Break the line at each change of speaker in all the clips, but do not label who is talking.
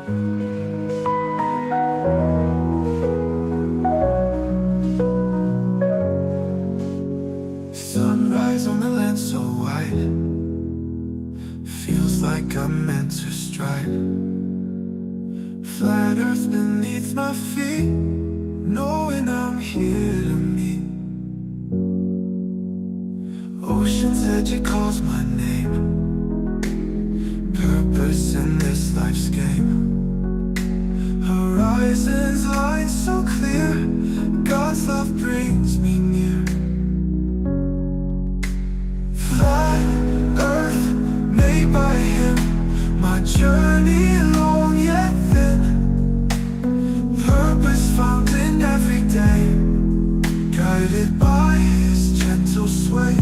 Sunrise on the land so wide, feels like I'm meant to stride. Flat earth beneath my feet, knowing I'm here to meet. Ocean's edge, it calls my name. Purpose in this life's game. Horizons line so clear, God's love brings me near. Flat earth made by him, my journey long yet thin. Purpose found in every day, guided by his gentle sway.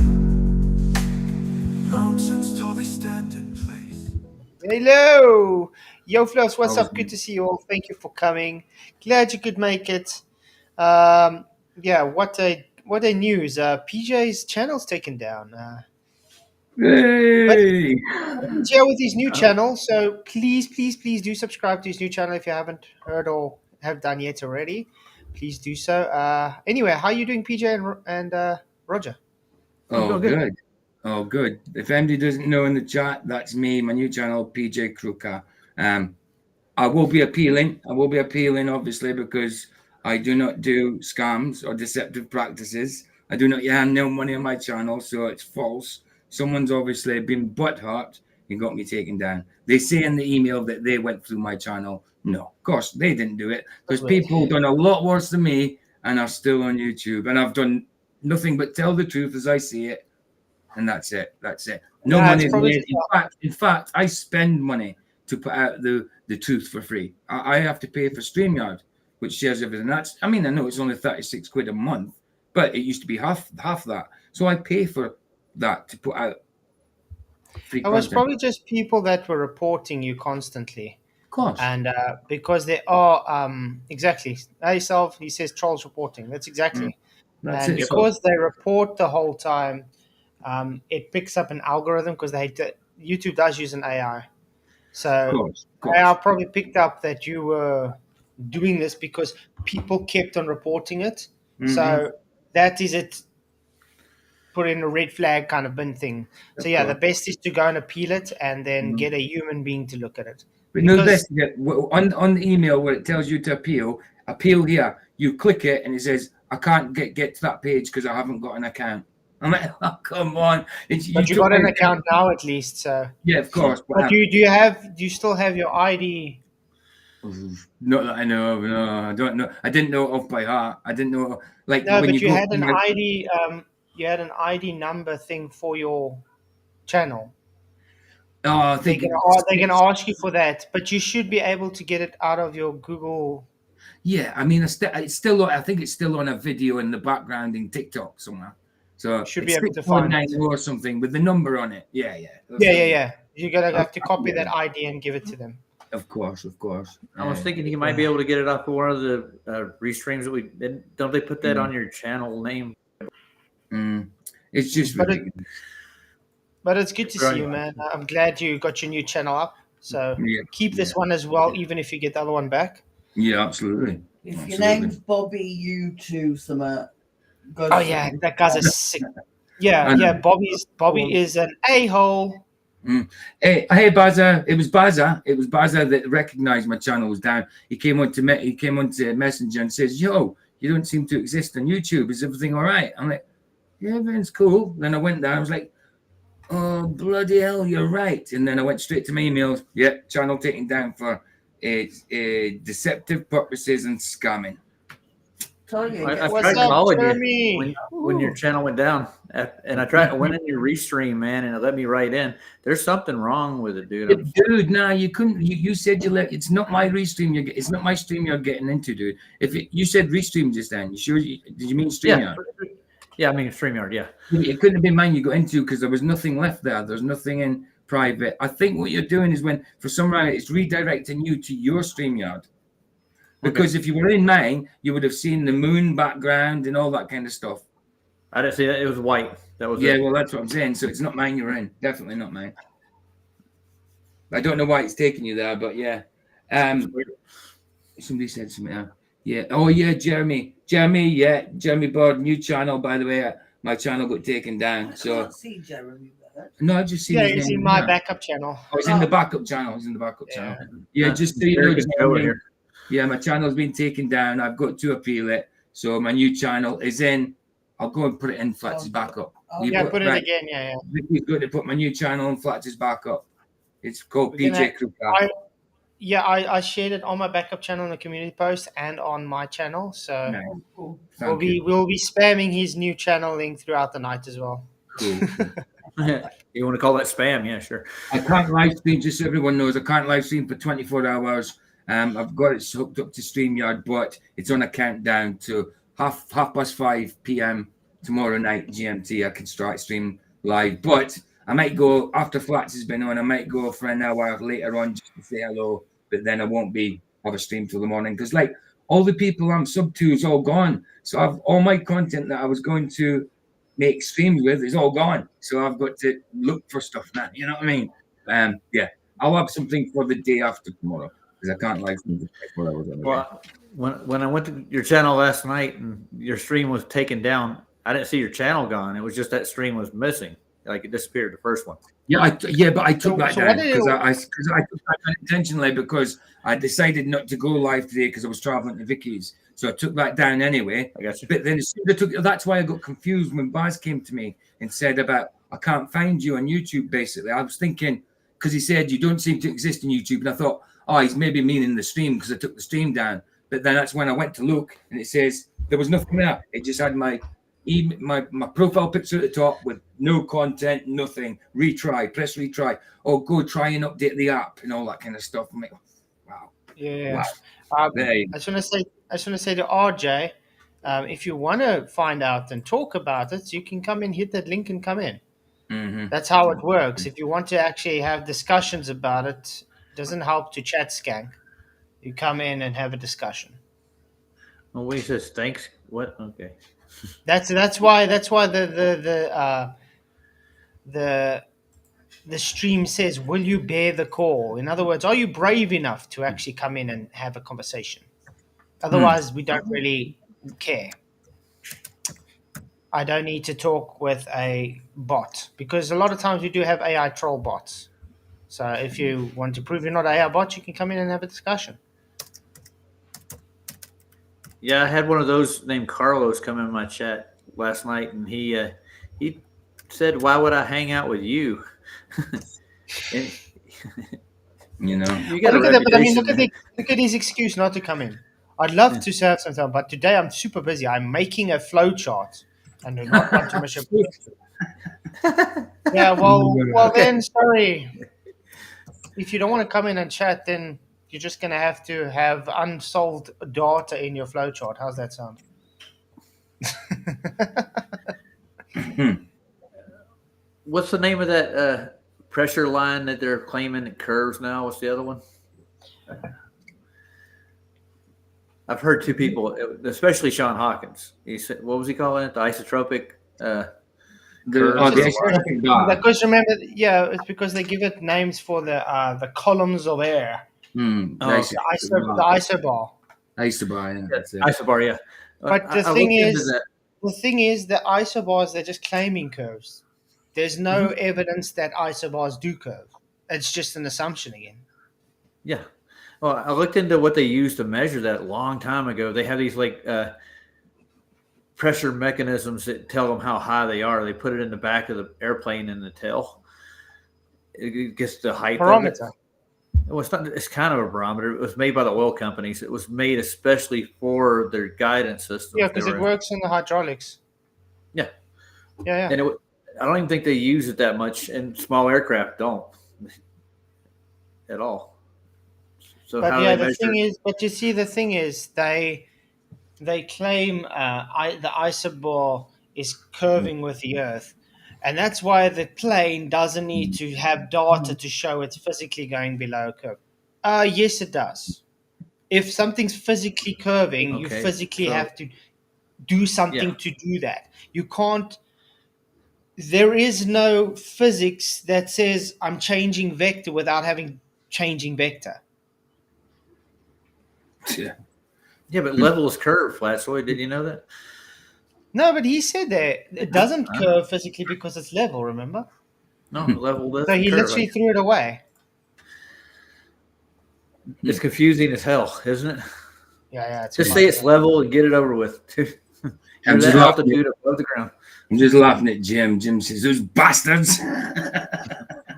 Mountains tall, they stand in place.
Hello, yo, Flows. What's up? Good to see you all. Thank you for coming. Glad you could make it. Yeah, what a news. PJ's channel's taken down. But
Hey!
he's here with his new channel, so please do subscribe to his new channel if you haven't heard or have done yet already. Please do so. Anyway, how are you doing, PJ and Roger?
Oh, good. Oh, good. If anybody doesn't know in the chat, that's me, my new channel, PJ Kruka. I will be appealing, obviously, because I do not do scams or deceptive practices. I do not earn no money on my channel, so it's false. Someone's obviously been butthurt and got me taken down. They say in the email that they went through my channel. No, of course, they didn't do it, because people have done a lot worse than me and are still on YouTube. And I've done nothing but tell the truth as I see it. And that's it. No money made. In fact, I spend money to put out the truth for free. I have to pay for StreamYard, which shares everything. I know it's only 36 quid a month, but it used to be half that. So I pay for that to put out free content.
It was probably just people that were reporting you constantly.
Of course.
And because they are exactly yourself, he says trolls reporting. That's exactly.
That's
and
it.
Because they report the whole time, it picks up an algorithm, because YouTube does use an AI. So
Of course.
AI probably picked up that you were doing this because people kept on reporting it.
Mhm.
So that is it. Put in a red flag kind of bin thing. So yeah, the best is to go and appeal it and then get a human being to look at it.
But no, best on the email where it tells you to appeal here. You click it and it says, I can't get to that page because I haven't got an account. I'm like, oh, come on.
But you got an account now at least, so
yeah, of course.
But do you still have your ID?
Not that I know of. No, I don't know. I didn't know it off by heart. I didn't know
No, but you had an ID. You had an ID number thing for your channel.
Oh, I think
they're gonna ask you for that, but you should be able to get it out of your Google.
Yeah, I mean, it's still. I think it's still on a video in the background in TikTok somewhere. So
you should be able to find it
or something with the number on it. Yeah.
You're gonna have to copy that ID and give it to them.
Of course.
I was thinking you might be able to get it off of one of the restreams that we did. Don't they put that on your channel name?
It's just ridiculous.
But it's good to see you, man. I'm glad you got your new channel up. So keep this one as well, even if you get the other one back.
Yeah, absolutely.
If your name's Bobby U2 somewhere.
Oh yeah, that guy's a sick. Yeah. Bobby is an a-hole.
Hey, Baza! It was Baza that recognized my channel was down. He came onto Messenger and says, "Yo, you don't seem to exist on YouTube. Is everything all right?" I'm like, "Yeah, everything's cool." Then I went down. I was like, "Oh bloody hell, you're right!" And then I went straight to my emails. Yeah, channel taken down for deceptive purposes and scamming.
I tried calling you when your channel went down, and I went in your restream, man, and it let me right in. There's something wrong with it, dude.
Dude, nah, you couldn't. You said it's not my restream. It's not my stream you're getting into, dude. You said restream just then, you sure? Did you mean StreamYard?
Yeah, I mean StreamYard. Yeah,
it couldn't have been mine you got into because there was nothing left there. There's nothing in private. I think what you're doing is when for some reason it's redirecting you to your StreamYard. Because if you were in mine, you would have seen the moon background and all that kind of stuff.
I didn't see it. It was white. That was
well, that's what I'm saying. So it's not mine you're in. Definitely not mine. I don't know why it's taking you there, but yeah. Somebody said something. Yeah. Oh, yeah, Jeremy. Jeremy Bird, new channel, by the way. My channel got taken down.
I
So
can't see Jeremy Bird.
no, I just seen his
he's
name.
in my backup channel.
Oh, he's in the backup channel. Yeah, just so you know, Jeremy, yeah, my channel's been taken down. I've got to appeal it. So my new channel is in. I'll go and put it in Flatz's backup.
Put it again. Yeah.
Vicky's going to put my new channel in Flatz's backup. It's called PJ Kruger.
I shared it on my backup channel in the community post and on my channel. So we'll be spamming his new channel link throughout the night as well.
Cool.
You want to call that spam? Yeah, sure.
I can't live stream, just so everyone knows, I can't live stream for 24 hours. I've got it hooked up to StreamYard, but it's on a countdown to half past 5 p.m. tomorrow night GMT. I can start stream live, but I might go after Flats has been on. I might go for an hour later on just to say hello, but then I won't have a stream till the morning because, like, all the people I'm sub to is all gone. So I've all my content that I was going to make streams with is all gone. So I've got to look for stuff now. You know what I mean? Yeah, I'll have something for the day after tomorrow because I can't live stream for 24 hours.
Well, when I went to your channel last night and your stream was taken down, I didn't see your channel gone. It was just that stream was missing. Like it disappeared, the first one.
Yeah, but I took that down because I took that down intentionally because I decided not to go live today because I was traveling to Vicky's. So I took that down anyway.
I got you.
But then that's why I got confused when Baz came to me and said about I can't find you on YouTube. Basically, I was thinking because he said you don't seem to exist in YouTube, and I thought, oh, he's maybe meaning the stream because I took the stream down. But then that's when I went to look and it says there was nothing there. It just had my profile picture at the top with no content, nothing. Press retry. Oh, go try and update the app and all that kind of stuff. I'm like, wow.
Yeah. Wow. I just want to say to RJ, if you want to find out and talk about it, you can come in, hit that link, and come in.
Mm-hmm.
That's how it works. If you want to actually have discussions about it, doesn't help to chat skank. You come in and have a discussion.
Well, what he says, thanks. What? Okay.
That's why the stream says, will you bear the call? In other words, are you brave enough to actually come in and have a conversation? Otherwise, we don't really care. I don't need to talk with a bot because a lot of times we do have AI troll bots. So if you want to prove you're not an AI bot, you can come in and have a discussion.
Yeah, I had one of those named Carlos come in my chat last night, and he said, "Why would I hang out with you?" And,
you know,
you got
look at his excuse not to come in. I'd love to serve some time, but today I'm super busy. I'm making a flow chart and do not want to miss a Yeah, well then, sorry. If you don't want to come in and chat, then you're just going to have unsolved data in your flowchart. How's that sound?
What's the name of that pressure line that they're claiming it curves now? What's the other one? I've heard two people, especially Sean Hawkins. He said, what was he calling it? The isotropic
because remember, it's because they give it names for the columns of air.
The
isobar.
Isobar, yeah.
But the thing is, the isobars, they're just claiming curves. There's no evidence that isobars do curve. It's just an assumption again.
Yeah. Well, I looked into what they use to measure that a long time ago. They have these pressure mechanisms that tell them how high they are. They put it in the back of the airplane in the tail. It gets the height
barometer.
Of it. Well, it's kind of a barometer. It was made by the oil companies. It was made especially for their guidance system.
Yeah, because it works in the hydraulics.
Yeah.
Yeah.
And I don't even think they use it that much, and small aircraft don't at all. So
but the thing is, they claim the isobar is curving with the Earth, and that's why the plane doesn't need to have data to show it's physically going below a curve. Yes, it does. If something's physically curving, you physically have to do something to do that. You can't. There is no physics that says I'm changing vector without having changing vector.
Yeah, but level is curved, Flatzoid. Did you know that?
No, but he said that it doesn't curve physically because it's level, remember?
No, level doesn't
So he
curve.
literally threw it away.
It's confusing as hell, isn't it?
Yeah.
Just say it's level and get it over with.
I'm
that
just
altitude above the ground.
I'm just laughing at Jim. Jim says, "Those bastards."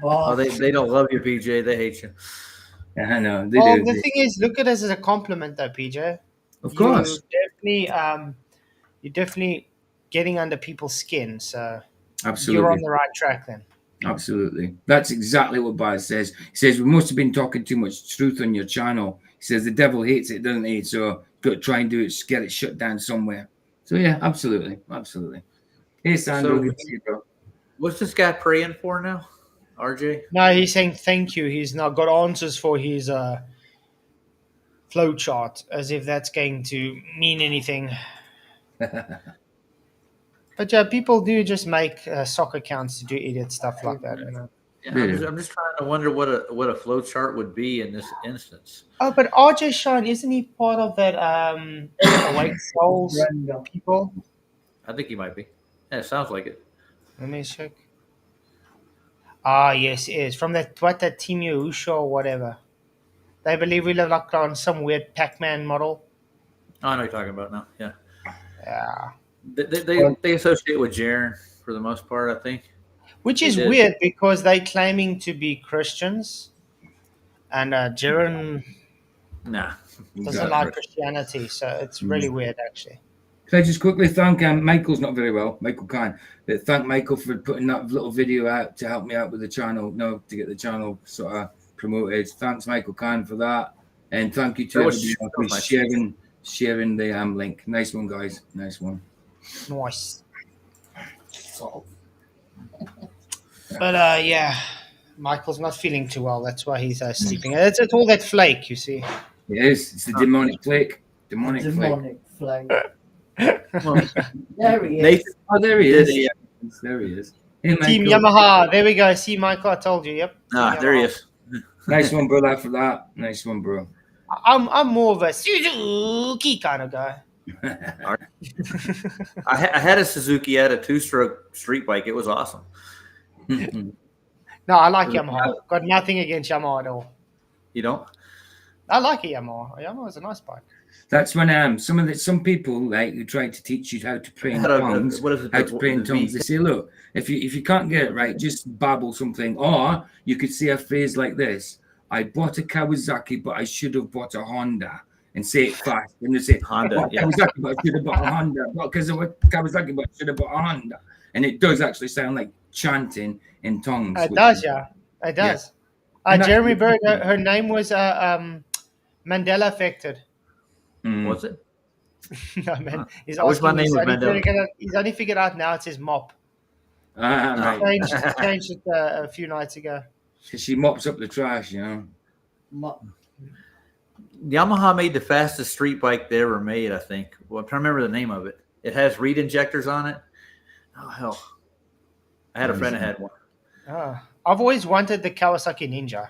Oh, they don't love you, PJ. They hate you.
Yeah, I know. They
Well,
do.
the thing is, look at it as a compliment, though, PJ.
Of course.
You're definitely getting under people's skin. So
Absolutely.
you're on the right track then.
Absolutely. That's exactly what Baz says. He says, we must have been talking too much truth on your channel. He says, the devil hates it, doesn't he? So got to try and do it, get it shut down somewhere. So, yeah, absolutely. Absolutely. Hey, Sandro. Good to see you, bro.
What's this guy praying for now, RJ?
No, he's saying thank you. He's not got answers for his flow chart, as if that's going to mean anything. But yeah, people do just make soccer accounts to do idiot stuff like that. You know?
Yeah, I'm just trying to wonder what a flow chart would be in this instance.
Oh, but RJ Shine, isn't he part of that Awake Souls people?
I think he might be. Yeah, it sounds like it.
Let me check. Ah, yes, it is. From that Team Yahusha or whatever. They believe we live like on some weird Pac-Man model.
Oh, I know what you're talking about now. Yeah.
Yeah.
They associate with Jaren for the most part, I think.
Which is weird because they're claiming to be Christians. And Jaren doesn't like Christianity. So it's really weird, actually.
Can I just quickly thank Michael's not very well, Michael Khan. But thank Michael for putting that little video out to help me out with the channel, to get the channel sort of promoted. Thanks, Michael Khan, for that. And thank you to everybody who's sharing the link. Nice one, guys. Nice one.
Nice. But yeah, Michael's not feeling too well. That's why he's sleeping. It's all that flake, you see.
It is. It's the demonic flake. Demonic
flake. Well, there he is.
Nathan, there he is. There he is. Hey,
Team Yamaha. There we go. See, Michael, I told you. Yep.
There he is.
Nice one, brother, for that. Nice one, bro.
I'm more of a Suzuki kind of guy.
I had a Suzuki. I had a 2-stroke street bike. It was awesome.
No, I like Yamaha. Got nothing against Yamaha at all.
You don't?
I like a Yamaha. A Yamaha is a nice bike.
That's when some people like who try to teach you how to pray in tongues. How to pray in tongues? They say, look, if you can't get it right, just babble something. Or you could say a phrase like this: I bought a Kawasaki, but I should have bought a Honda. And say it fast. And they say Honda, Kawasaki, but I should have bought a Honda. Not because of Kawasaki, but I should have bought a Honda. And it does actually sound like chanting in tongues.
It does, yeah. It does. Yeah. Jeremy Bird, her name was Mandela affected.
Was it?
No, man.
I wish my name was Mandela.
He's only figured out now it's his mop.
Right.
Changed it a few nights ago.
She mops up the trash,
Yamaha made the fastest street bike they ever made, I think. Well, I'm trying to remember the name of it. It has reed injectors on it. Oh, hell. I had a friend that had one.
I've always wanted the Kawasaki Ninja.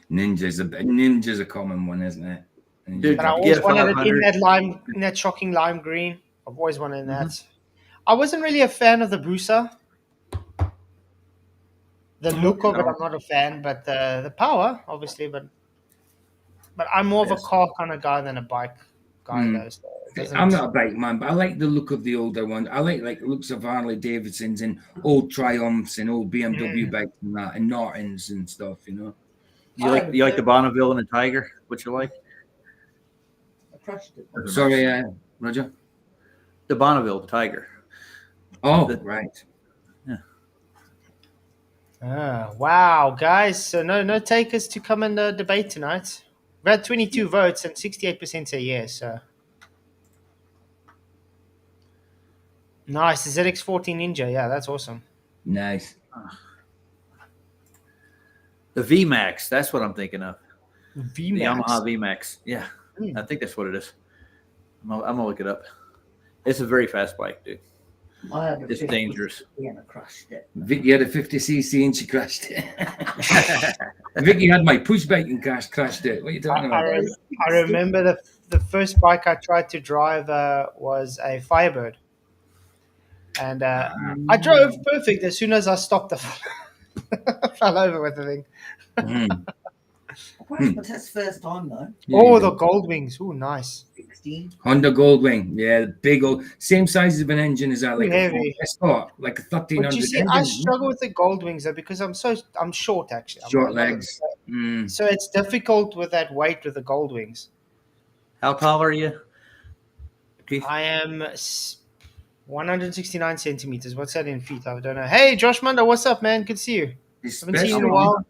Ninja's a common one, isn't it?
Dude, but I always wanted it in that shocking lime green. I've always wanted that. I wasn't really a fan of the Brusa. The look of it, I'm not a fan, but the power, obviously. But I'm more of a car kind of guy than a bike guy.
I'm not a bike man, but I like the look of the older ones. I like looks of Harley Davidsons and old Triumphs and old BMW bikes and that, and Nortons and stuff. You
like the Bonneville and the Tiger? What you like?
Sorry, Roger.
The Bonneville, the Tiger.
Oh, right.
Yeah. Wow, guys! So no takers to come and debate tonight. We had 22 votes and 68% say yes. So nice. The ZX14 Ninja. Yeah, that's awesome.
Nice.
The VMAX. That's what I'm thinking of.
VMAX.
The Yamaha VMAX. Yeah, I think that's what it is. I'm gonna look it up. It's a very fast bike, dude. It's dangerous.
And I crushed it.
Vicky had a 50cc and she crashed it. Vicky had my push bike and crashed it. What are you talking about?
I remember the first bike I tried to drive was a Firebird. And I drove perfect. As soon as I stopped, I fell over with the thing.
But that's first time though.
Yeah, the Goldwings. Oh, nice.
16.
Honda Goldwing. Yeah, big old, same size of an engine as that, like
heavy.
a Escort, like a 1300.
But you see, I struggle with the Goldwings though because I'm short actually.
Short legs.
So it's difficult with that weight with the Goldwings.
How tall are you, Keith?
I am 169 centimeters. What's that in feet? I don't know. Hey, Josh Mundo, what's up, man? Good to see you. Haven't seen you in a while.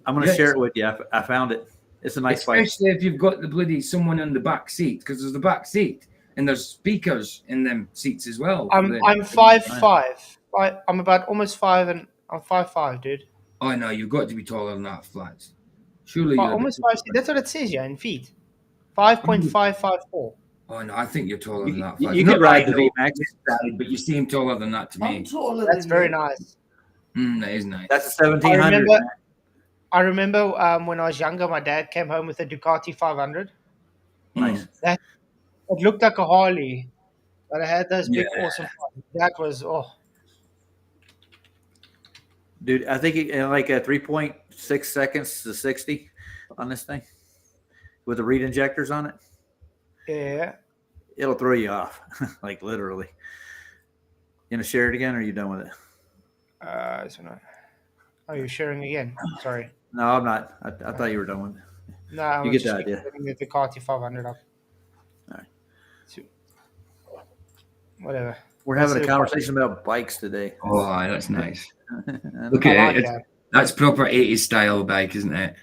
I'm going to share it with you. I found it. It's a nice bike.
Especially if you've got the bloody someone in the back seat, because there's the back seat and there's speakers in them seats as well.
I'm 5'5". I'm about almost 5 and I'm 5'5", dude.
Oh no, you've got to be taller than that, Flats. Surely you're
almost 5. That's what it says here in feet. 5.554.
Oh no, I think you're taller than that.
You could ride the VMAX,
but you seem taller than that to me.
I'm taller
That's
than
very
you.
nice.
That is nice.
That's a 1700.
I remember when I was younger, my dad came home with a Ducati 500.
Nice.
It looked like a Harley, but it had those big, awesome. That was
Dude, I think in like 3.6 seconds to 60 on this thing with the reed injectors on it.
Yeah.
It'll throw you off, like literally. You gonna share it again, or are you done with it?
Oh, you're sharing again. Sorry.
No, I'm not. I thought you were done with it.
No, I
You
was
get the
just
idea.
putting the Ducati 500 up.
All right.
Whatever.
We're having a conversation about bikes today.
Oh, that's nice.
Okay.
I like
That's proper 80s style bike, isn't it?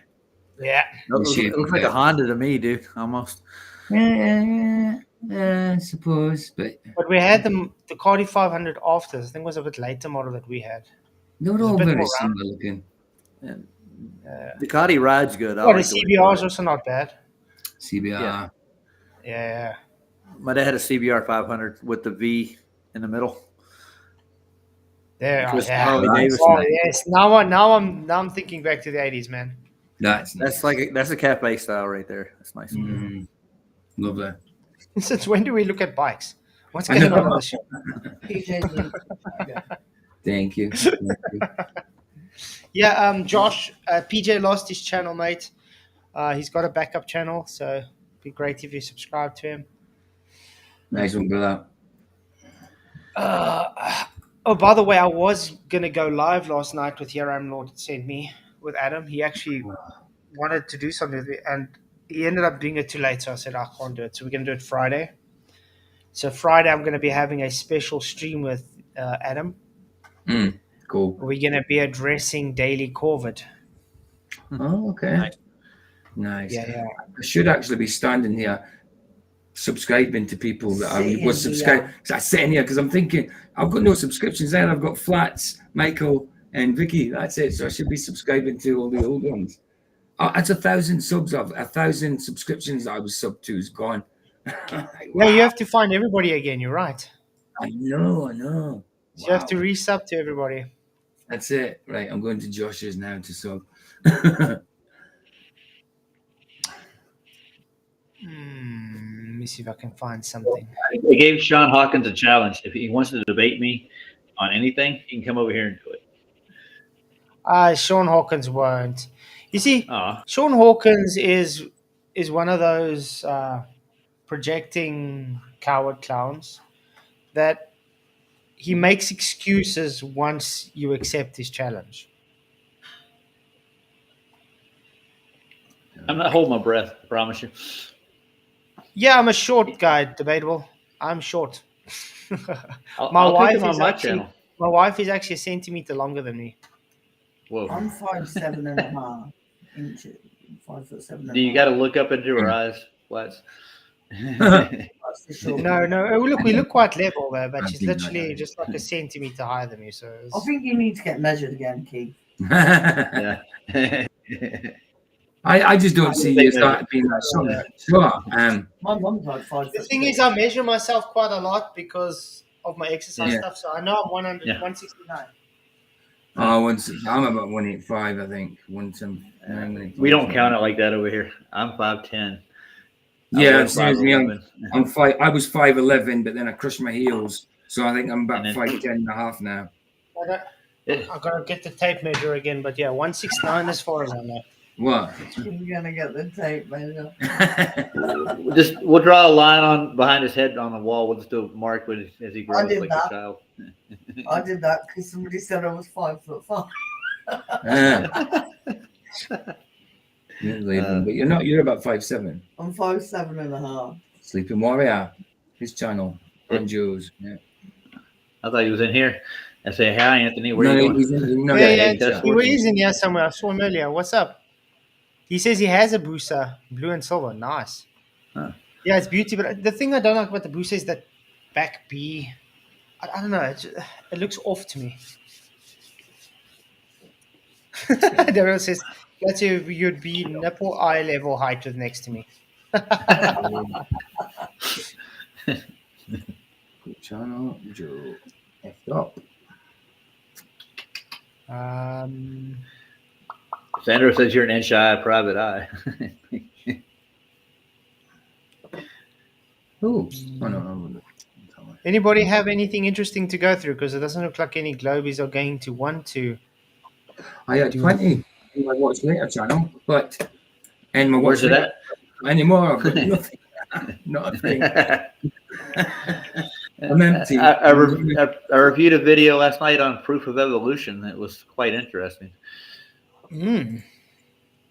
Yeah.
It looks like a Honda to me, dude. Almost.
I suppose, but
we had the Ducati 500 after. I think it was a bit later model that we had.
they're all very similar looking.
And Ducati rides good.
The CBR is also not bad.
CBR.
Yeah.
My dad had a CBR 500 with the V in the middle.
There.
Harley Davidson.
Yes. Now I'm thinking back to the 80s, man.
That's
a cafe style right there. That's nice.
Lovely.
Since when do we look at bikes? What's going on the show?
Thank you.
Yeah, Josh, PJ lost his channel, mate. He's got a backup channel, so it'd be great if you subscribe to him.
Nice one, brother.
Oh, by the way, I was going to go live last night with Hiram Lord sent me with Adam. He actually wanted to do something with me, and he ended up doing it too late, so I said, I can't do it. So we're going to do it Friday. So Friday, I'm going to be having a special stream with Adam.
Cool.
We're going to be addressing daily COVID.
Oh, okay. Nice.
Yeah.
I should actually be standing here subscribing to people that I was subscribing. So I sit in here because I'm thinking I've got no subscriptions there. I've got Flats, Michael, and Vicky. That's it. So I should be subscribing to all the old ones. That's 1,000 subs. 1,000 subscriptions that I was sub to is gone.
Wow. Yeah, you have to find everybody again. You're right.
I know.
So you have to resub to everybody.
That's it. Right. I'm going to Josh's now to sub.
Let me see if I can find something.
I gave Sean Hawkins a challenge. If he wants to debate me on anything, he can come over here and do it.
Sean Hawkins won't. You see, Sean Hawkins is one of those projecting coward clowns that he makes excuses once you accept his challenge.
I'm not holding my breath, I promise you.
Yeah, I'm a short guy, debatable. I'm short.
My wife
is actually a centimeter longer than me.
Whoa.
I'm 5'7.5" inches. 5'7".
You got to look up into her eyes, Flats.
No. We look quite level there, but she's literally just like a centimeter higher than me. So
I think you need to get measured again, Keith.
Yeah.
I just don't see you start being that sort. Sure.
My mum's like 5'6".
The thing is, I measure myself quite a lot because of my exercise stuff. So I know I'm 169.
I'm about 185, I think. 179.
We don't count it like that over here. I'm 5'10".
Yeah, same as me. I'm 5. I was 5'11", but then I crushed my heels, so I think I'm about 5'10 and a half now.
I gotta get the tape measure again, but yeah, 169 as far as I know.
What?
You're gonna get the tape measure.
We'll draw a line on behind his head on the wall. We'll just do a mark as he grows like a child.
I did that because somebody said I was 5'5".
You're leaving, but you're not. You're about 5'7".
I'm 5'7.5".
Sleeping Warrior, his channel, and Joe's. Yeah.
I thought he was in here. I say, hi, Anthony. Where are you going?
He's
in here somewhere. I saw him earlier. What's up? He says he has a booster, blue and silver. Nice.
Huh.
Yeah, it's beauty. But the thing I don't like about the booster is that back B. I don't know. It looks off to me. Daryl says, "That's you'd be nipple eye level height with next to me."
Channel Joe. Effed up.
Sandra says you're an inch eye, private eye.
Oh no.
Anybody have anything interesting to go through? Because it doesn't look like any globies are going to want to.
I had 20 in my watch later channel, but and my
Where's
watch
it at?
Anymore, but nothing. Nothing. I'm empty.
I reviewed a video last night on proof of evolution. It was quite interesting. It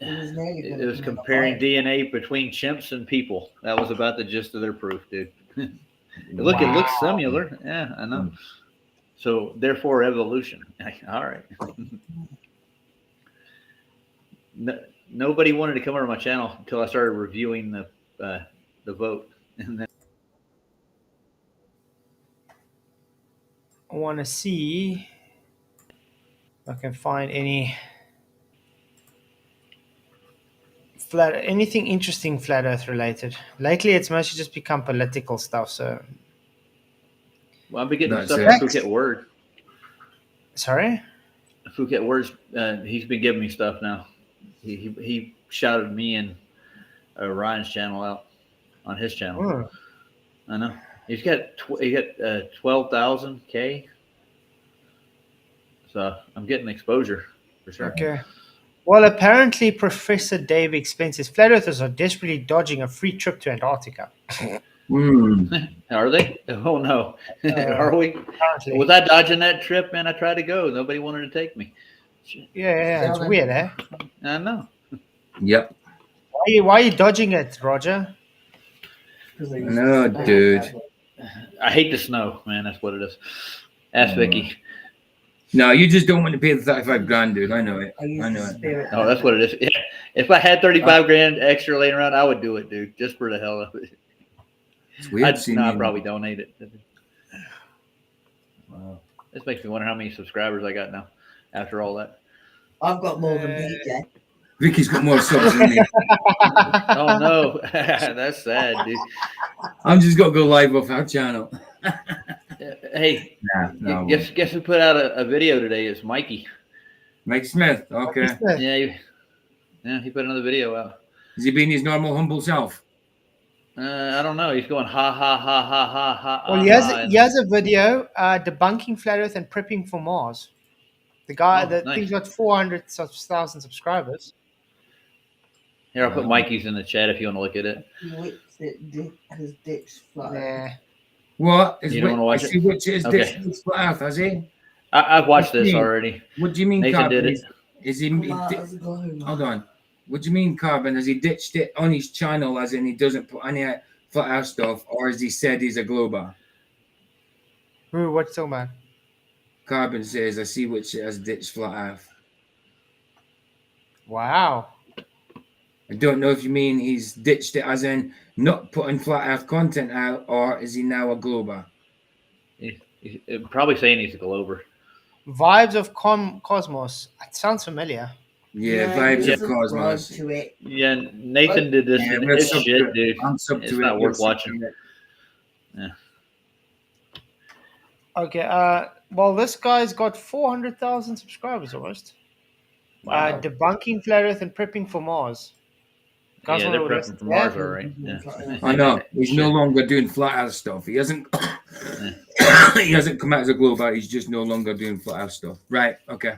was comparing DNA between chimps and people. That was about the gist of their proof, dude. Look, it looks similar. Yeah, I know. So therefore, evolution. All right. Nobody wanted to come over my channel until I started reviewing the vote, and then
I want to see if I can find anything interesting flat Earth related. Lately, it's mostly just become political stuff. So,
well, I've been getting stuff from Phuket Word.
Sorry,
Phuket Word's he's been giving me stuff now. He shouted me and Ryan's channel out on his channel.
Oh.
I know he got 12,000 K. So I'm getting exposure for sure.
Okay. Well, apparently, Professor Dave expenses flat earthers are desperately dodging a free trip to Antarctica.
Are they? Oh no, are we?
Apparently.
Was I dodging that trip, man? I tried to go. Nobody wanted to take me.
Yeah, it's weird, eh?
I know.
Yep.
Why are you dodging it, Roger?
No, dude.
I hate the snow, man. That's what it is. Ask Vicky.
No, you just don't want to pay the 35 grand, dude. I know it. I know it.
Oh, that's what it is. Yeah. If I had 35 grand extra laying around, I would do it, dude, just for the hell of it.
It's weird.
I'd probably donate it. Wow. This makes me wonder how many subscribers I got now after all that.
I've got more than PJ.
Vicky's got more subs than me.
Oh no, that's sad, dude.
I'm just got to go live off our channel.
Hey, guess who put out a video today? It's Mikey.
Mike Smith. Okay.
Yeah, he put another video out.
Has he been his normal humble self?
I don't know. He's going ha ha ha ha ha ha.
Well, he has a video debunking flat Earth and prepping for Mars. The guy thing's got 400,000 subscribers.
Here, I'll put Mikey's in the chat if you want to look at it.
He whips it, his ditch flat.
Yeah.
What?
You don't want to watch it?
Which is ditch flat Earth, has he?
I've watched this already.
What do you mean,
Nathan
Carbon?
did it.
Is he? Hold on. What do you mean, Carbon? Has he ditched it on his channel, as in he doesn't put any flat Earth stuff, or has he said he's a glober?
Who? What's talking about?
Carbon says, "I see which has ditched flat Earth."
Wow.
I don't know if you mean he's ditched it, as in not putting flat Earth content out, or is he now a glober?
He's probably saying he's a glober.
Vibes of Cosmos. It sounds familiar.
Yeah, Vibes of Cosmos.
Yeah, Nathan did this. It's shit, dude.
I'm sub
it's not worth watching.
Yeah.
Okay. Well, this guy's got 400,000 subscribers almost.
Wow.
Debunking flat Earth and prepping for Mars. Guys
Yeah,
want
they're
to
prepping for Mars, all right. Yeah.
I know. He's no
Shit.
longer doing flat Earth stuff. He hasn't. He hasn't come out as a global. He's just no longer doing flat Earth stuff. Right. Okay.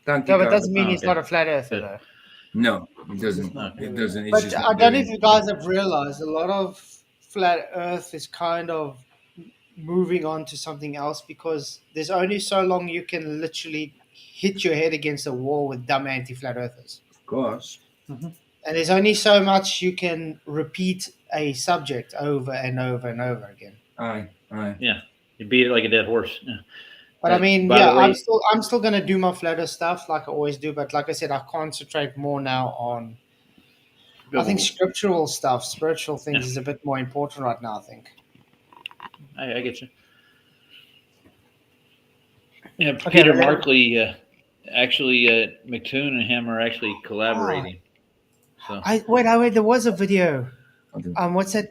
Thank you,
No, but it
Carl.
doesn't mean he's
okay.
not a flat earther,
Good.
though.
No, it doesn't.
Okay.
It doesn't. It's
But
just
I
not
don't know
doing
if you
it.
guys have realized a lot of flat Earth is kind of moving on to something else because there's only so long you can literally hit your head against a wall with dumb anti-flat earthers.
Of course.
And there's only so much you can repeat a subject over and over and over again.
Aye.
Yeah. You beat it like a dead horse. Yeah.
But I mean,
By the way,
I'm still gonna do my flat Earth stuff like I always do. But like I said, I concentrate more now on. I think scriptural stuff, spiritual things, is a bit more important right now. I think.
I get you. Yeah, Peter Markley, actually, McToon and him are actually collaborating. So
Wait, there was a video. What's that?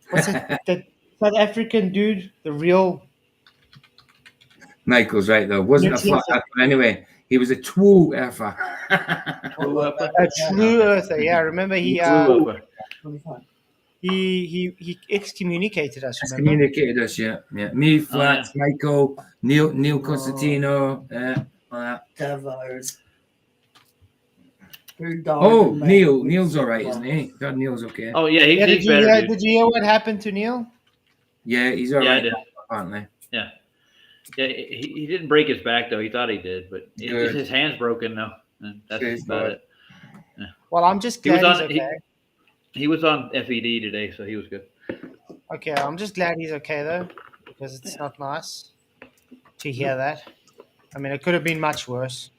What's it? That South African dude, the real.
Michael's right though. Wasn't a flat earther anyway. He was a true earther.
A true earther. Yeah, remember he excommunicated us.
Excommunicated us. Yeah. Me, Flats, Michael, Neil Constantino.
Devos.
Neil's all right, isn't he? God, Neil's okay.
Oh yeah, he's better.
Did you hear what happened to Neil?
Yeah, he's all right. Apparently.
Yeah. Yeah, he didn't break his back though. He thought he did, but his hand's broken though. And that's about it. Yeah.
Well, I'm just glad he's okay.
He was on FED today, so he was good.
Okay, I'm just glad he's okay though, because it's not nice to hear that. I mean, it could have been much worse.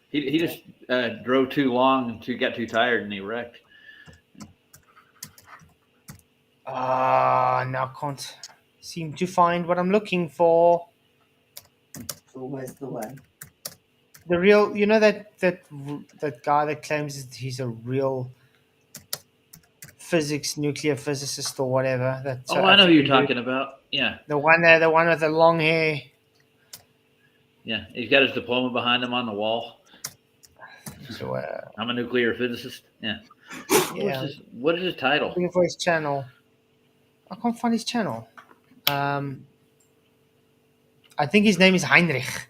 He just drove too long and got too tired and he wrecked.
Now can't seem to find what I'm looking for.
So where's the way?
The real, you know that guy that claims that he's a real nuclear physicist or whatever.
I know who you're talking about. Yeah,
the one there, the one with the long hair.
Yeah, he's got his diploma behind him on the wall.
So,
I'm a nuclear physicist. Yeah. What is his title?
Looking for his channel. I can't find his channel. I think his name is Heinrich.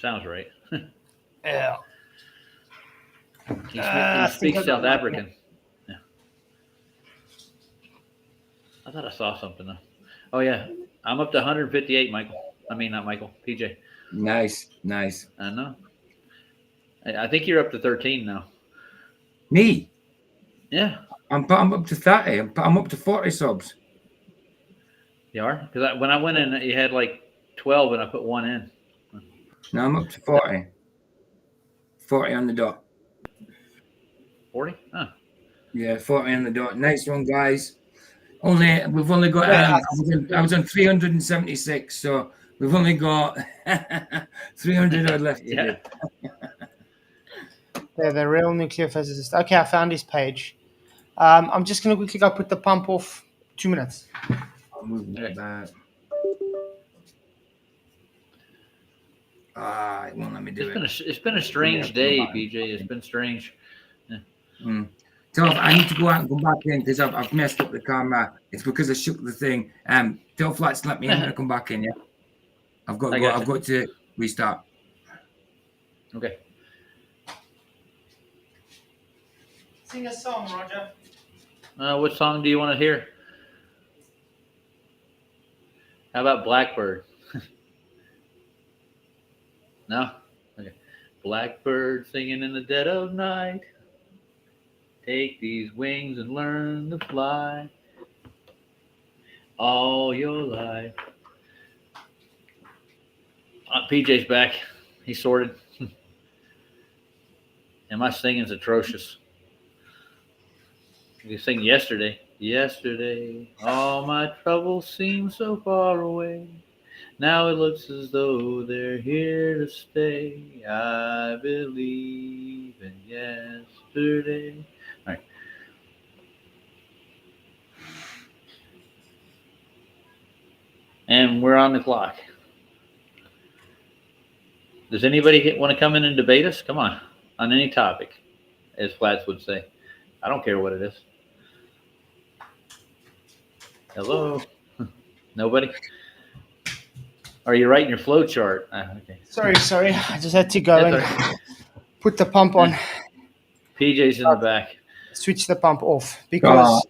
Sounds right.
Yeah.
He speaks South African. Yeah. I thought I saw something though. Oh yeah, I'm up to 158, Michael. I mean, not Michael, PJ.
Nice.
I know. I think you're up to 13 now.
Me?
Yeah.
I'm up to 30. I'm up to 40 subs.
You are? Because when I went in, you had like 12 and I put one in.
No, I'm up to 40. 40 on the dot.
40? Huh.
Yeah, 40 on the dot. Nice one, guys. We've only got. I was on 376, so we've only got 300 left to do.
They're the real nuclear physicist. Okay, I found his page. I'm just going to quickly go put the pump off. 2 minutes.
I'll move that back. It won't let me do it.
It's been a strange day, BJ. It's been strange. Yeah.
So I need to go out and come back in because I've messed up the camera. It's because I shook the thing. Tell Flats to let me in when I come back in. Yeah, I've got to restart.
Okay.
Sing a song, Roger.
What song do you want to hear? How about Blackbird? No? Okay. Blackbird singing in the dead of night. Take these wings and learn to fly all your life. PJ's back. He's sorted. And my singing's atrocious. You sing yesterday. Yesterday, all my troubles seem so far away. Now it looks as though they're here to stay. I believe in yesterday. All right. And we're on the clock. Does anybody want to come in and debate us? Come on any topic, as Flats would say. I don't care what it is. Hello? Nobody? Are you writing your flow chart? Okay.
Sorry. I just had to go and put the pump on.
PJ's in the back.
Switch the pump off because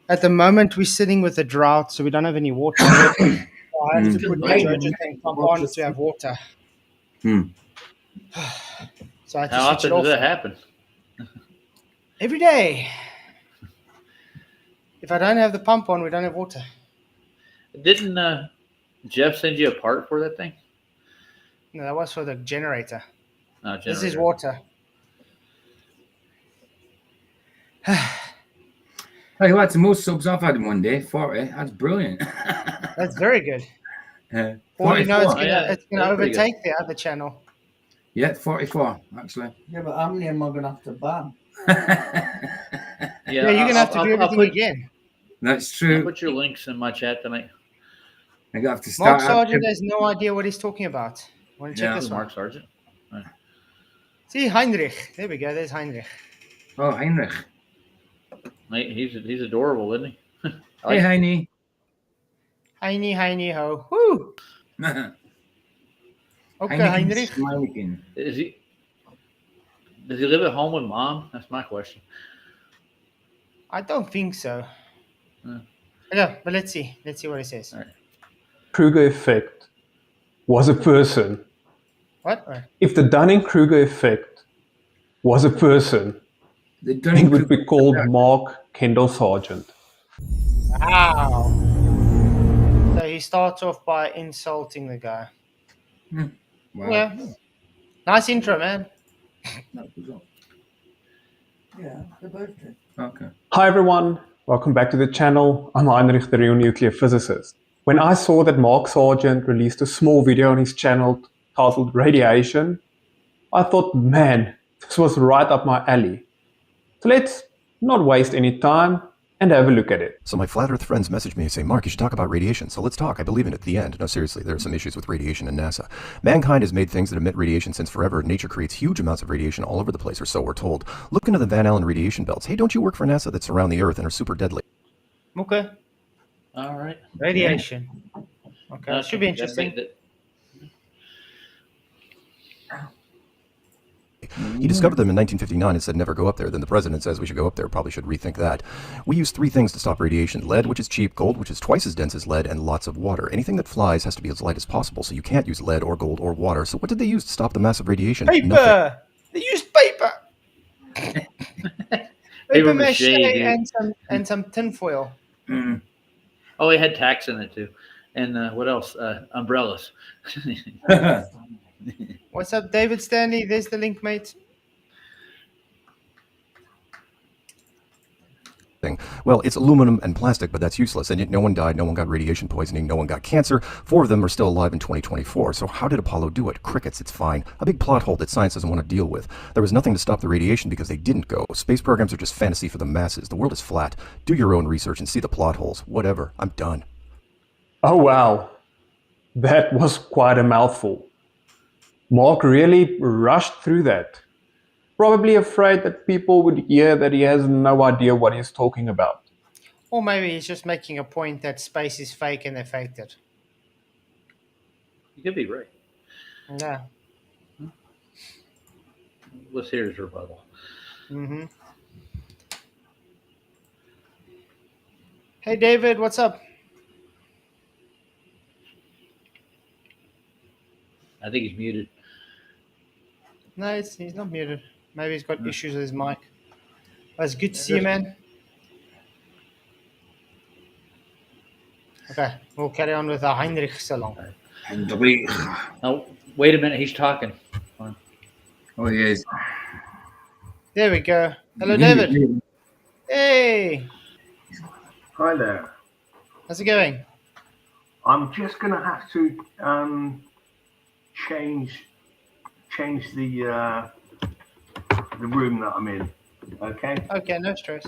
at the moment we're sitting with a drought, so we don't have any water. So I have to put the Jojo tank pump on to have water. So I have to
How often does that happen?
Every day. If I don't have the pump on, we don't have water.
Didn't Jeff send you a part for that thing?
No, that was for the generator.
Generator.
This is water.
Hey, that's the most subs I've had in one day. 40. That's brilliant.
That's very good. Or you know, it's going to overtake the other channel.
Yeah, 44 actually.
Yeah, but how many am I going to have to ban?
You're going to have to do everything again.
That's true.
I'll put your links in my chat tonight.
I have to start.
Mark Sargent has no idea what he's talking about. Want to check this one?
Mark Sargent. Right.
See, Heinrich. There we go. There's Heinrich.
Oh, Heinrich.
Mate, he's adorable, isn't he?
Hey, Heine.
Heine, ho. Woo! Okay, Heinrich.
Does he live at home with mom? That's my question.
I don't think so. Yeah, but let's see. Let's see what it says.
All right.
Kruger effect was a person.
What?
If the Dunning-Kruger effect was a person, it would be called Mark Kendall Sargent.
Wow. So he starts off by insulting the guy.
Wow.
Yeah. Nice intro, man.
Yeah, they're both good.
Okay.
Hi everyone, welcome back to the channel. I'm Heinrich, the real nuclear physicist. When I saw that Mark Sargent released a small video on his channel titled Radiation, I thought, man, this was right up my alley. So let's not waste any time and have a look at it.
So my flat earth friends messaged me and say, Mark, you should talk about radiation. So let's talk. I believe in it. The end. No, seriously, there are some issues with radiation in NASA. Mankind has made things that emit radiation since forever. Nature creates huge amounts of radiation all over the place, or so we're told. Look into the Van Allen radiation belts. Hey, don't you work for NASA that surround the Earth and are super deadly?
Okay.
All right.
Radiation. Okay. That should be interesting.
He discovered them in 1959 and said never go up there. Then the president says we should go up there. Probably should rethink that. We use 3 things to stop radiation. Lead, which is cheap, gold, which is twice as dense as lead, and lots of water. Anything that flies has to be as light as possible, so you can't use lead or gold or water. So what did they use to stop the massive radiation?
Paper!
Nothing.
They used paper! Paper mache and some tinfoil.
Mm.
Oh, it had tacks in it too. And what else? Umbrellas.
What's up, David Stanley? There's the link, mate.
Well, it's aluminum and plastic, but that's useless. And yet no one died, no one got radiation poisoning, no one got cancer. 4 of them are still alive in 2024. So how did Apollo do it? Crickets, it's fine. A big plot hole that science doesn't want to deal with. There was nothing to stop the radiation because they didn't go. Space programs are just fantasy for the masses. The world is flat. Do your own research and see the plot holes. Whatever. I'm done.
Oh wow, that was quite a mouthful. Mark really rushed through that. Probably afraid that people would hear that he has no idea what he's talking about.
Or maybe he's just making a point that space is fake and they faked it.
You could be right.
Yeah.
Let's hear his rebuttal.
Mm-hmm. Hey, David, what's up?
I think he's muted.
No, he's not muted. Maybe he's got issues with his mic. Well, it's good to see you, man. Okay, we'll carry on with the Heinrich Salon.
Oh, wait a minute. He's talking.
Oh, he is.
There we go. Hello, David. Hey.
Hi there.
How's it going?
I'm just going to have to change the room that I'm in. Okay.
Okay, no stress.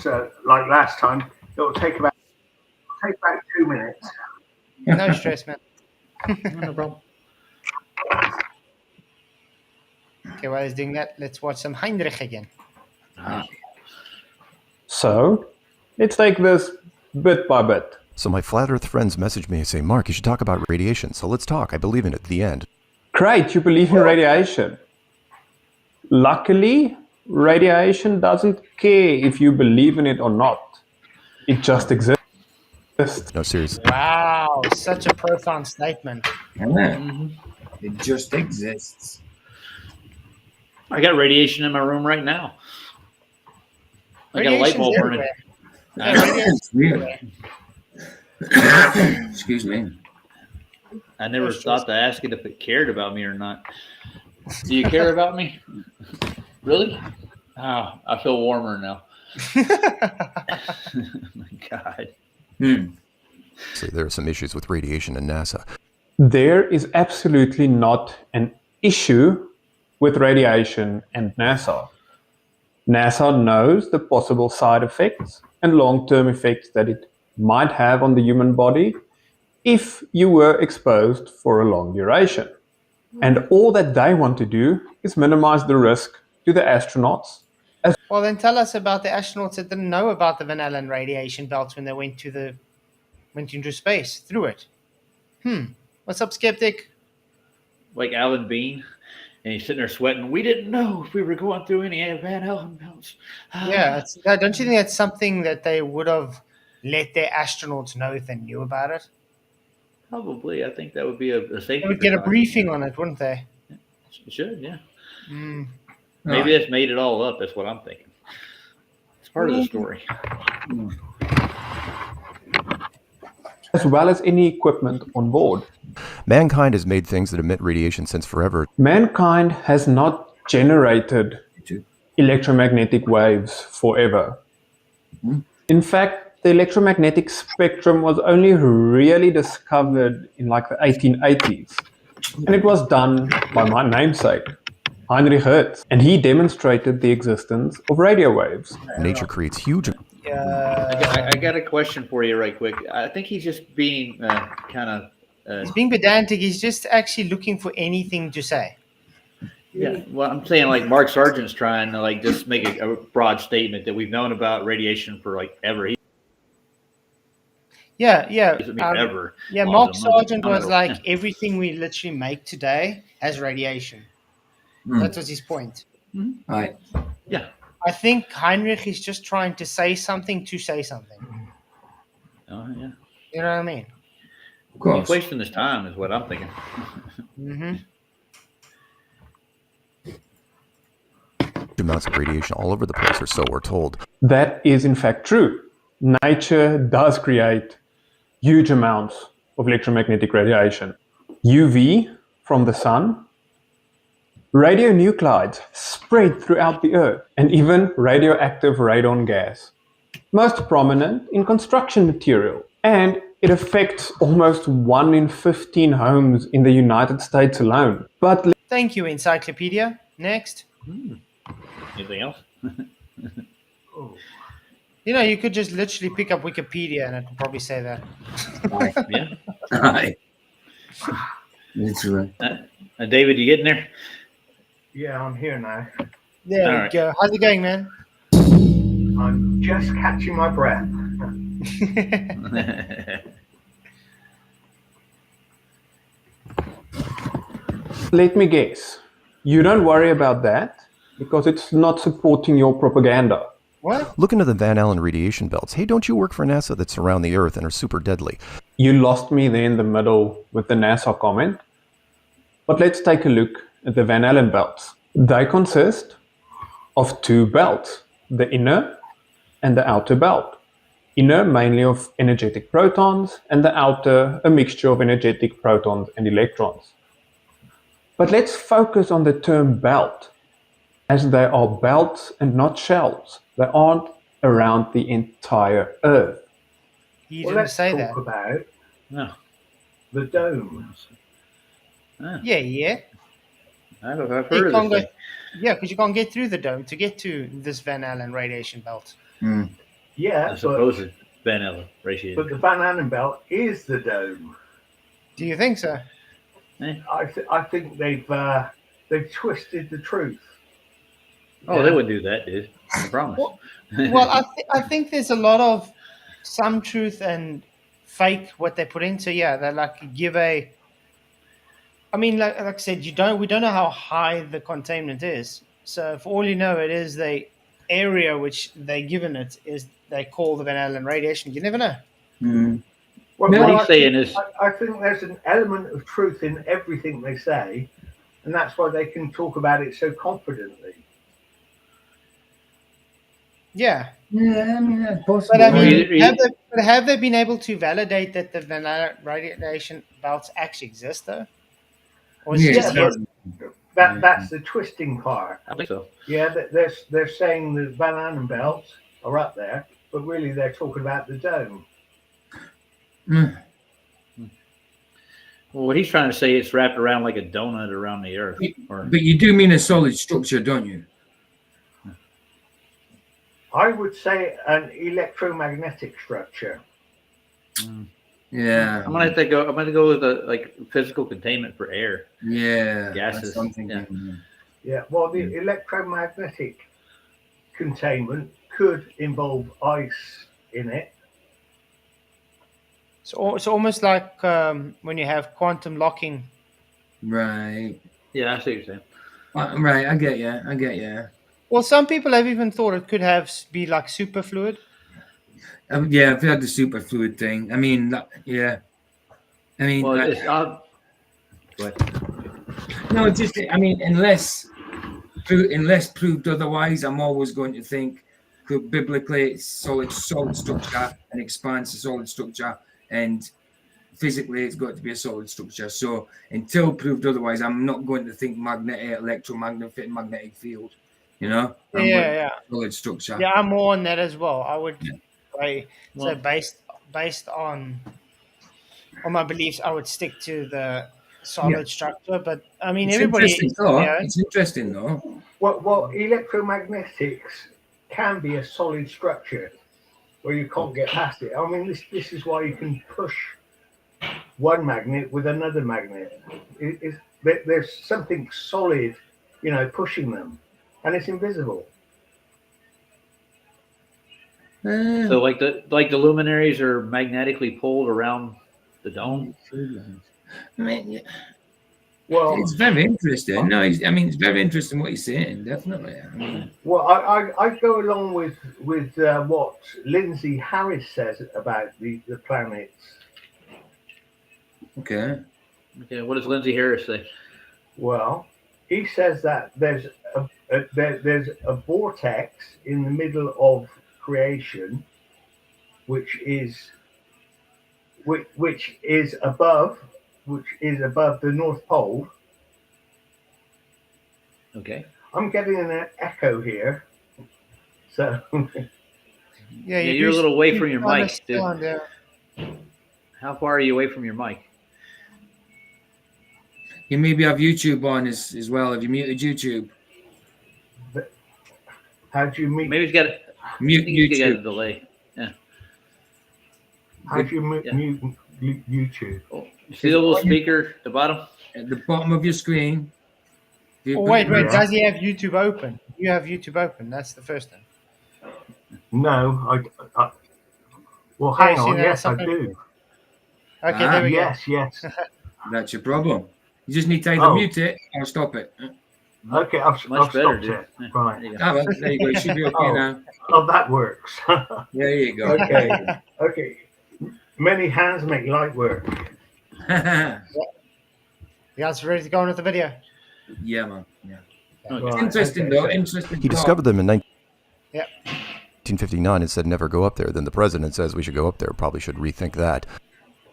So, like last time, it'll take about 2 minutes.
No stress, man.
No problem.
Okay, while he's doing that, let's watch some Heinrich again.
So, let's take this bit by bit.
So my flat earth friends message me and say, Mark, you should talk about radiation. So let's talk. I believe in it. The end.
Great, you believe in radiation. Luckily, radiation doesn't care if you believe in it or not. It just exists.
No, seriously.
Wow, such a profound statement.
It just exists.
I got radiation in my room right now. I got a light bulb burning.
It's weird. Excuse me.
I never thought to ask it if it cared about me or not. Do you care about me? Really? Oh, I feel warmer now. My God.
So there are some issues with radiation in NASA.
There is absolutely not an issue with radiation and NASA. NASA knows the possible side effects and long-term effects that it might have on the human body if you were exposed for a long duration. And all that they want to do is minimize the risk to the astronauts.
Well, then tell us about the astronauts that didn't know about the Van Allen radiation belts when they went into space through it. What's up, skeptic?
Like Alan Bean, and he's sitting there sweating. We didn't know if we were going through any Van Allen belts.
Yeah, don't you think that's something that they would have let their astronauts know if they knew about it?
Probably. I think that would be a safety.
They would get a
precaution.
briefing on it, wouldn't they?
Should, yeah. Maybe that's made it all up. That's what I'm thinking. It's part of the story.
As well as any equipment on board.
Mankind has made things that emit radiation since forever.
Mankind has not generated electromagnetic waves forever. In fact, the electromagnetic spectrum was only really discovered in like the 1880s. And it was done by my namesake, Heinrich Hertz. And he demonstrated the existence of radio waves.
Nature creates huge...
I got a question for you right quick. I think he's just being kind of...
he's being pedantic. He's just actually looking for anything to say.
Yeah, well, I'm saying like Mark Sargent's trying to like just make a broad statement that we've known about radiation for like ever.
Ever. Yeah, Mark Sargent was like, everything we literally make today has radiation. That was his point.
Right.
Yeah.
I think Heinrich is just trying to say something to say something.
Oh, yeah.
You know what I mean?
Of course.
He's wasting his time is what I'm thinking.
amounts of radiation all over the place, or so we're told.
That is in fact true. Nature does create huge amounts of electromagnetic radiation. UV from the sun, radionuclides spread throughout the earth, and even radioactive radon gas. Most prominent in construction material, and it affects almost 1 in 15 homes in the United States alone. But
thank you, Encyclopedia. Next.
Anything else?
You know, you could just literally pick up Wikipedia and it would probably say that.
Yeah.
Aye. Literally.
David, you getting there?
Yeah, I'm here now.
There we go. How's it going, man?
I'm just catching my breath.
let me guess. You don't worry about that because it's not supporting your propaganda.
What?
Look into the Van Allen radiation belts. Hey, don't you work for NASA that surround the Earth and are super deadly?
You lost me there in the middle with the NASA comment. But let's take a look at the Van Allen belts. They consist of two belts, the inner and the outer belt. Inner mainly of energetic protons, and the outer a mixture of energetic protons and electrons. But let's focus on the term belt, as they are belts and not shells. They aren't around the entire Earth.
You didn't say that.
Talk about
the
domes.
Yeah.
I've heard of this.
Yeah, because you can't get through the dome to get to this Van Allen radiation belt.
Yeah,
I suppose it's Van Allen radiation.
But the Van Allen belt is the dome.
Do you think so?
I think they've twisted the truth.
Oh, they would do that, dude. I promise.
Well, I think there's a lot of some truth and fake what they put into. Yeah, they like give a. I mean, like I said, we don't know how high the containment is. So for all you know, it is the area which they given it is they call the Van Allen radiation. You never know.
Mm.
Well,
What
well,
he's saying is,
I think there's an element of truth in everything they say, and that's why they can talk about it so confidently.
Yeah.
Yeah, I mean, that's possible.
But I mean,
Well,
have they been able to validate that the Van Allen radiation belts actually exist, though? Or is it
Yeah,
just
That's the twisting part.
I think so.
Yeah, they're saying the Van Allen belts are up there, but really they're talking about the dome.
Mm.
Well, what he's trying to say is wrapped around like a donut around the Earth.
But you do mean a solid structure, don't you?
I would say an electromagnetic structure.
Yeah.
I'm gonna go with a like physical containment for air.
Yeah.
Gases.
That's something.
Yeah, well, the electromagnetic containment could involve ice in it.
so? It's almost like when you have quantum locking.
Right.
Yeah, I see what you're saying.
Right. I get you.
Well, some people have even thought it could be like superfluid.
Yeah, I've heard the superfluid thing. I mean, yeah. I mean,
Well,
like,
it's go ahead.
no, just I mean, unless proved otherwise, I'm always going to think biblically it's solid structure and expands to solid structure, and physically it's got to be a solid structure. So until proved otherwise, I'm not going to think electromagnetic field. You know,
Yeah.
solid structure.
Yeah, I'm more on that as well. I would say
Well-
based on my beliefs, I would stick to the solid structure. But I mean,
It's
everybody.
interesting though. It's interesting though.
Well, electromagnetics can be a solid structure where you can't get past it. I mean, this is why you can push one magnet with another magnet. There's something solid, pushing them, and it's invisible.
So like the luminaries are magnetically pulled around the dome.
I mean, yeah.
Well,
it's very interesting. No, I mean, it's very interesting what you're saying. Definitely. I mean,
well, I go along with what Lindsay Harris says about the planets.
Okay.
Okay, what does Lindsay Harris say?
Well, he says that there's a vortex in the middle of creation, which is above the North Pole.
Okay.
I'm getting an echo here, so
Yeah,
you're a little away from your
kinda
mic, dude.
sound, yeah.
How far are you away from your mic?
you maybe have YouTube on as well. Have you muted YouTube?
how do you mute?
Maybe he's got
Mute
he's got a
YouTube.
delay. Yeah.
How do you
Yeah.
mute YouTube?
Oh, you see the little speaker at the bottom?
At the bottom of your screen.
Oh, wait.
Yeah.
Does he have YouTube open? You have YouTube open. That's the first thing.
No, I well,
Yeah,
hang
you see
on.
that
Yes, I
something?
do.
Okay, there we go.
Yes.
That's your problem. You just need to either
Oh.
mute it or stop it.
Okay, I've
Much better,
stopped
dude.
it.
Yeah,
Right.
there you go.
Ah, well, there you go. You should be okay
Oh.
now.
Oh, that works.
There you go.
Okay. Many hands make light work.
Yeah,
You guys ready to go on with the video?
man. Yeah.
Okay.
Right,
Interesting
okay.
though. Interesting.
He
thought.
discovered them in
Yep.
1959 and said never go up there. Then the president says we should go up there. Probably should rethink that.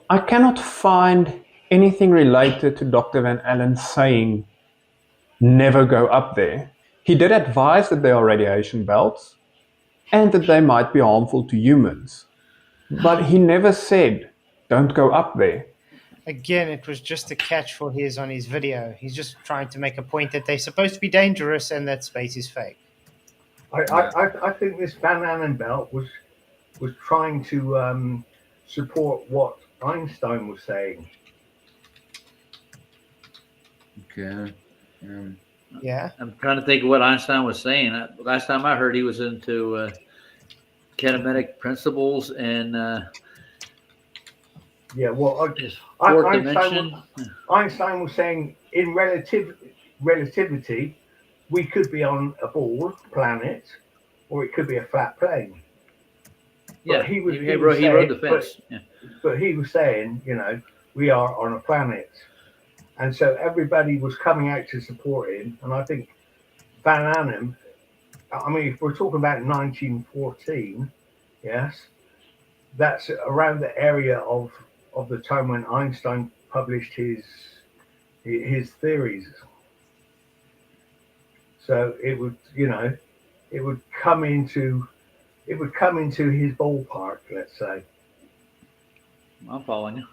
I cannot find anything related to Dr. Van Allen saying never go up there. He did advise that there are radiation belts and that they might be harmful to humans. But he never said don't go up there.
Again, it was just a catch for his on his video. He's just trying to make a point that they're supposed to be dangerous and that space is fake.
I think this Van Allen belt was trying to support what Einstein was saying.
Okay.
Yeah.
I'm trying to think of what Einstein was saying. Last time I heard, he was into kinematic principles and
Yeah, well,
his fourth
Einstein,
dimension.
Einstein was saying in relativity, we could be on a ball planet, or it could be a flat plane.
Yeah,
But he was
he rode the fence.
but he was saying, we are on a planet, and so everybody was coming out to support him. And I think Van Arnhem, I mean, if we're talking about 1914, yes, that's around the area of the time when Einstein published his theories. So it would, it would come into his ballpark, let's say.
I'm following you.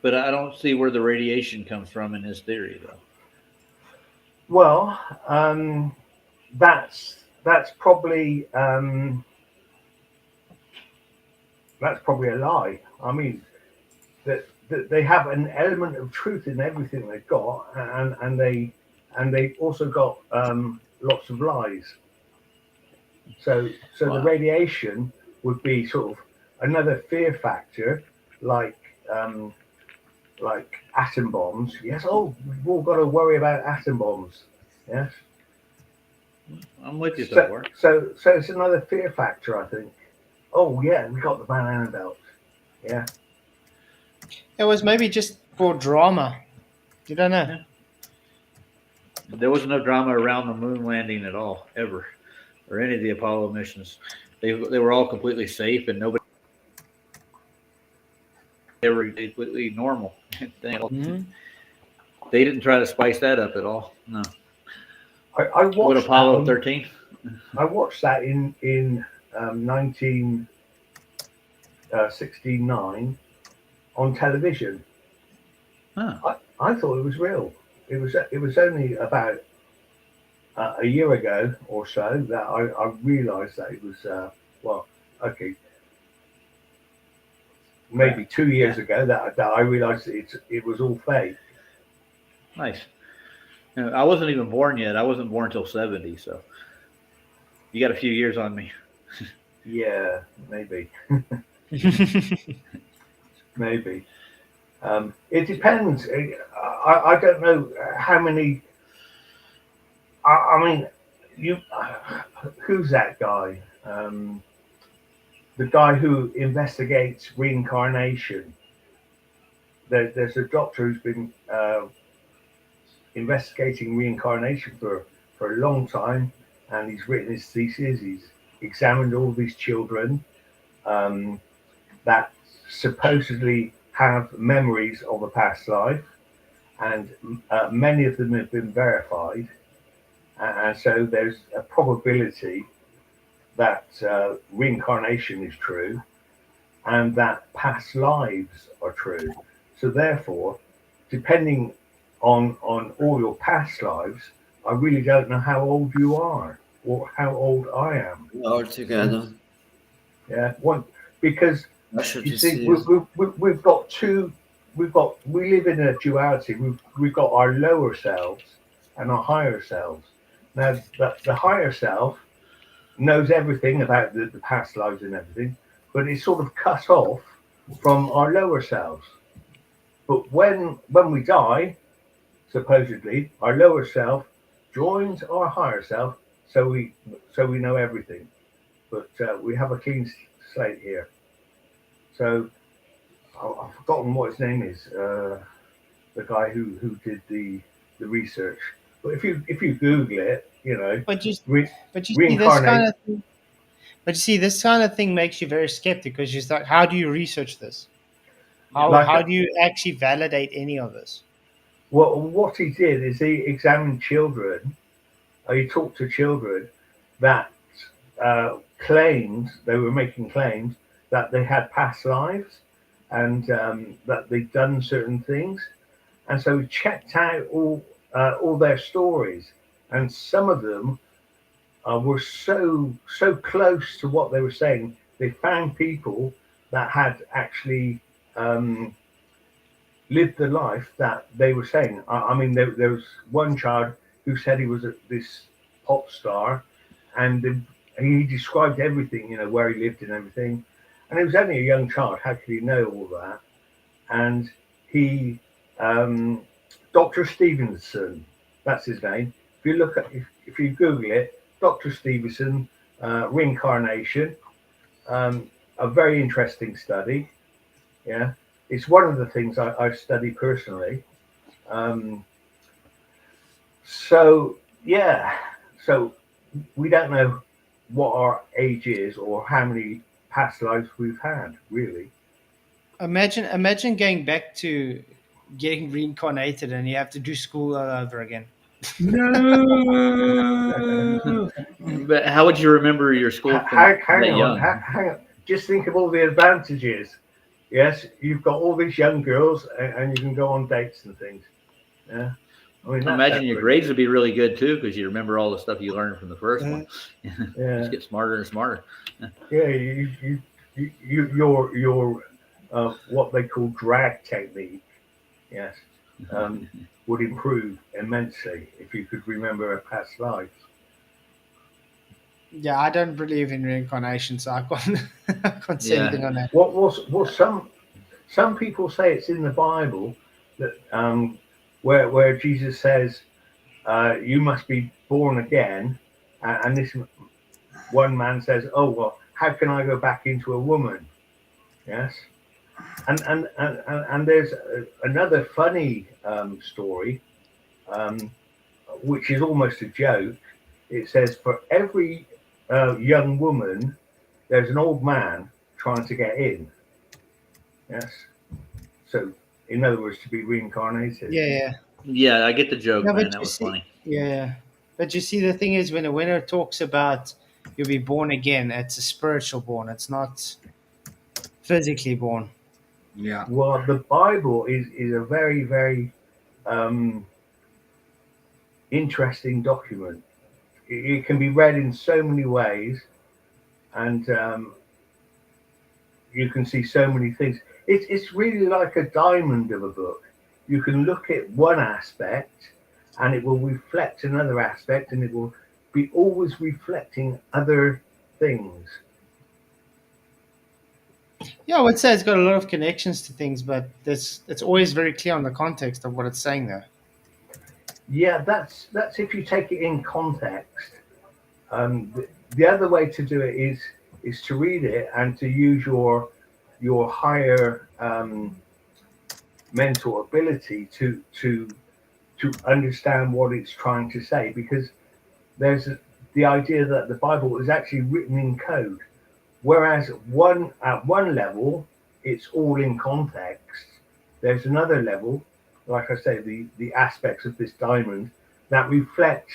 But I don't see where the radiation comes from in his theory, though.
Well, that's probably a lie. I mean, that they have an element of truth in everything they've got, and they also got lots of lies. So the radiation would be sort of another fear factor, like atom bombs. Yes. Oh, we've all got to worry about atom bombs. Yes.
I'm with you so far.
So it's another fear factor, I think. Oh yeah, we got the banana belt. Yeah.
It was maybe just for drama. You don't know.
Yeah. There was no drama around the moon landing at all, ever, or any of the Apollo missions. They were all completely safe, and nobody. They were completely normal.
Mm-hmm.
They didn't try to spice that up at all. No.
I watched
what Apollo 13.
I watched that in 1969 on television.
Huh.
I thought it was real. It was only about a year ago or so that I realised that it was maybe 2 years ago that I realised it was all fake.
Nice. I wasn't even born yet. I wasn't born till 70, so you got a few years on me.
Yeah, maybe. Maybe. It depends. I don't know how many. I mean, who's that guy? The guy who investigates reincarnation. There's a doctor who's been investigating reincarnation for a long time, and he's written his thesis. He's examined all these children that supposedly have memories of a past life, and many of them have been verified, and so there's a probability that reincarnation is true and that past lives are true. So therefore, depending on all your past lives, I really don't know how old you are or how old I am.
All together.
Yeah, because you see, we've got two. We live in a duality. We've got our lower selves and our higher selves. Now, the higher self knows everything about the past lives and everything, but it's sort of cut off from our lower selves. But when we die, supposedly, our lower self joins our higher self, so we know everything. But we have a clean slate here. So I've forgotten what his name is. The guy who did the research. But if you Google it,
But you see this kind of thing. But you see, this kind of thing makes you very skeptical because you're like, how do you research this? How do you actually validate any of this?
Well, what he did is he examined children. He talked to children that claimed they were making claims that they had past lives and that they'd done certain things, and so he checked out all their stories, and some of them were so close to what they were saying. They found people that had actually lived the life that they were saying. I mean, there was one child who said he was this pop star, and he described everything, you know, where he lived and everything. And he was only a young child. How could he know all that? And he, Dr. Stevenson, that's his name. If you look at, if you Google it, Dr. Stevenson, reincarnation, a very interesting study. Yeah, it's one of the things I study personally. So yeah, so we don't know what our age is or how many past lives we've had, really.
Imagine going back to getting reincarnated and you have to do school all over again.
No.
But how would you remember your school from
Hang
that young?
hang on. Just think of all the advantages. Yes, you've got all these young girls, and you can go on dates and things. Yeah, I mean,
I imagine your grades would be really good too, because you remember all the stuff you learned from the first one.
Yeah.
Just get smarter and smarter.
Yeah, your what they call drag technique, yes, would improve immensely if you could remember a past life.
Yeah, I don't believe in reincarnation, so I can't say anything on that.
What some people say it's in the Bible that where Jesus says you must be born again, and this one man says, "Oh well, how can I go back into a woman?" Yes, and there's another funny story, which is almost a joke. It says for every young woman, there's an old man trying to get in. Yes. So, in other words, to be reincarnated.
Yeah, I get the joke,
No,
man. That was funny.
Yeah, but you see, the thing is, when a winner talks about you'll be born again, it's a spiritual born. It's not physically born.
Yeah.
Well, the Bible is a very, very interesting document. It can be read in so many ways, and you can see so many things. It's really like a diamond of a book. You can look at one aspect, and it will reflect another aspect, and it will be always reflecting other things.
Yeah, I would say it's got a lot of connections to things, but it's always very clear on the context of what it's saying there.
Yeah, that's if you take it in context. The other way to do it is to read it and to use your higher mental ability to understand what it's trying to say, because there's the idea that the Bible is actually written in code, whereas at one level it's all in context. There's another level, like I say, the aspects of this diamond that reflect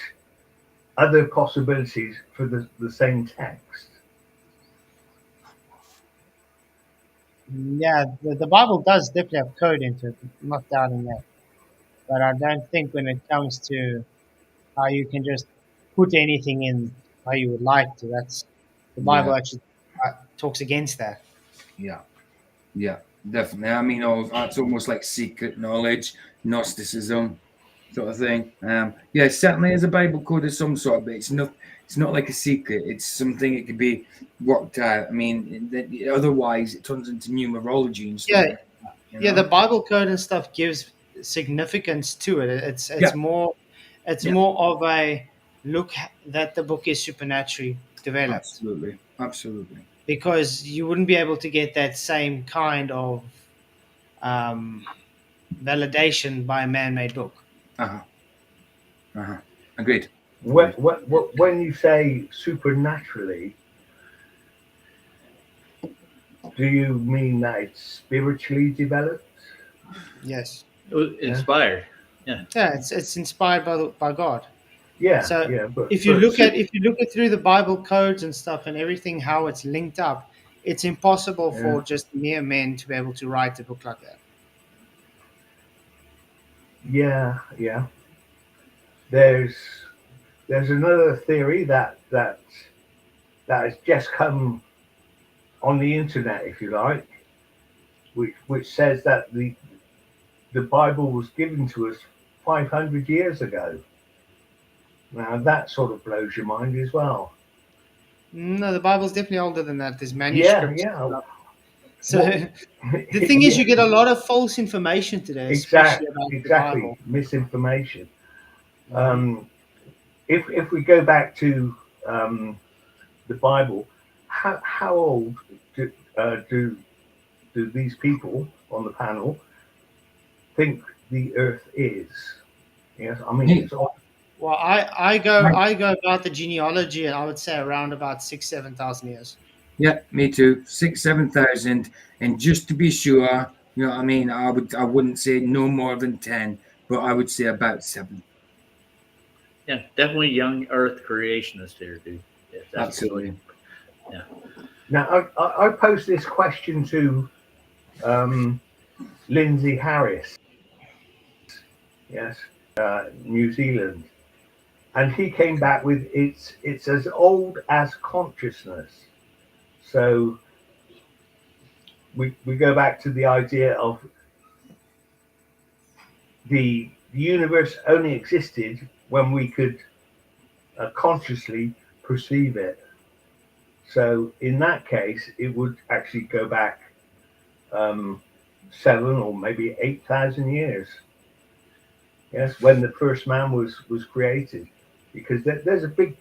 other possibilities for the same text.
Yeah, the Bible does definitely have code into it. I'm not doubting that, but I don't think when it comes to how you can just put anything in how you would like to. That's the Bible actually talks against that.
Yeah, definitely. I mean, that's almost like secret knowledge, Gnosticism, sort of thing. Yeah, certainly is a Bible code of some sort, but it's not like a secret. It's something it could be worked out. I mean, otherwise it turns into numerology and stuff.
Yeah,
like that, you know?
the Bible code and stuff gives significance to it. It's more of a look that the book is supernaturally developed.
Absolutely.
Because you wouldn't be able to get that same kind of validation by a man-made book.
Agreed.
When you say supernaturally, do you mean that it's spiritually developed?
Yes.
It was inspired. Yeah.
Yeah, it's inspired by God.
Yeah.
So
yeah, but
if you look at through the Bible codes and stuff and everything, how it's linked up, it's impossible for just mere men to be able to write a book like that.
Yeah. There's another theory that has just come on the internet, if you like, which says that the Bible was given to us 500 years ago. Now that sort of blows your mind as well.
No, the Bible's definitely older than that. There's manuscripts.
Yeah.
So the thing is, you get a lot of false information today, especially about the Bible.
Misinformation. If we go back to the Bible, how old do these people on the panel think the Earth is? Yes, I mean it's old.
Well, I go about the genealogy, and I would say around about 6,000-7,000 years.
Yeah, me too. 6,000-7,000, and just to be sure, you know what I mean. I wouldn't say no more than 10, but I would say about 7.
Yeah, definitely young Earth creationist here, dude. Yes,
absolutely.
Yeah.
Now I posed this question to Lindsay Harris. Yes, New Zealand. And he came back with it's as old as consciousness. So we go back to the idea of the universe only existed when we could consciously perceive it. So in that case, it would actually go back 7 or maybe 8,000 years. Yes, when the first man was created, because there's a big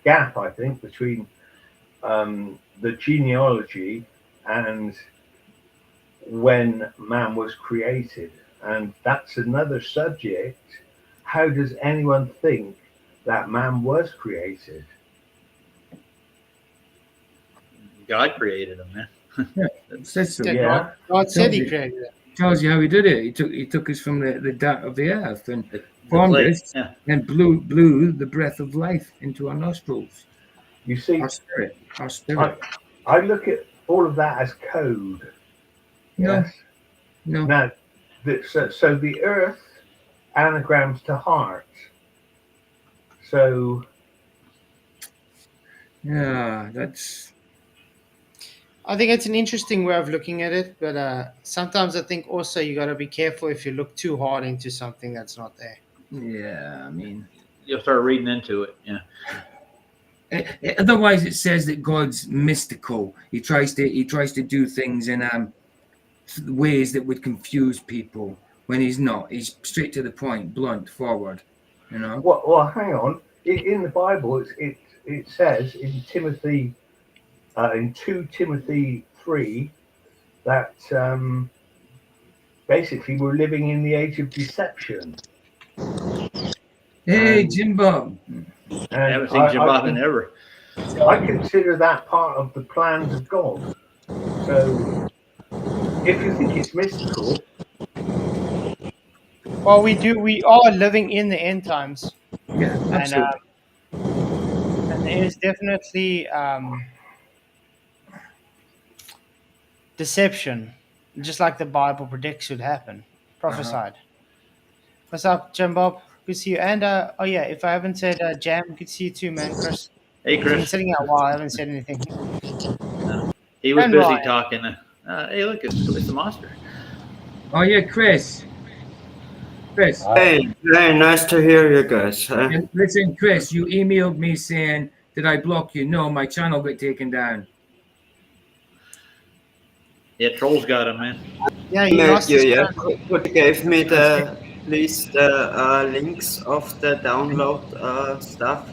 gap, I think, between the genealogy and when man was created, and that's another subject. How does anyone think that man was created?
God created him, man.
Yeah, says so.
Yeah. God said he created it.
Tells you how he did it. He took us from the dirt of the earth and formed us, and blew the breath of life into our nostrils.
You see,
our spirit.
I look at all of that as code. Yes.
No.
Now, so the earth anagrams to heart. So.
Yeah, that's.
I think it's an interesting way of looking at it, but sometimes I think also you got to be careful if you look too hard into something that's not there.
Yeah, I mean,
you'll start reading into it. Yeah.
Otherwise, it says that God's mystical. He tries to do things in ways that would confuse people when he's not. He's straight to the point, blunt, forward. You know.
Well, hang on. In the Bible, it says in Timothy. In 2 Timothy 3, that basically we're living in the age of deception.
Hey, Jimbo.
I haven't seen Jimbo in ever.
I consider that part of the plans of God. So, if you think it's mystical.
Well, we are living in the end times.
Yeah, absolutely.
And there is definitely deception, just like the Bible predicts would happen, prophesied. What's up, Jim Bob? Good to see you. And if I haven't said Jam, good to see you too, man, Chris.
Hey, Chris.
I've been sitting out a while. I haven't said anything.
He was busy talking. Hey, look, it's the monster.
Oh yeah, Chris.
Hey, very nice to hear you guys.
And listen, Chris, you emailed me saying, "Did I block you?" No, my channel got taken down.
Yeah, trolls got him, man.
Yeah, he lost his
yeah. Could you give me the links of the download stuff?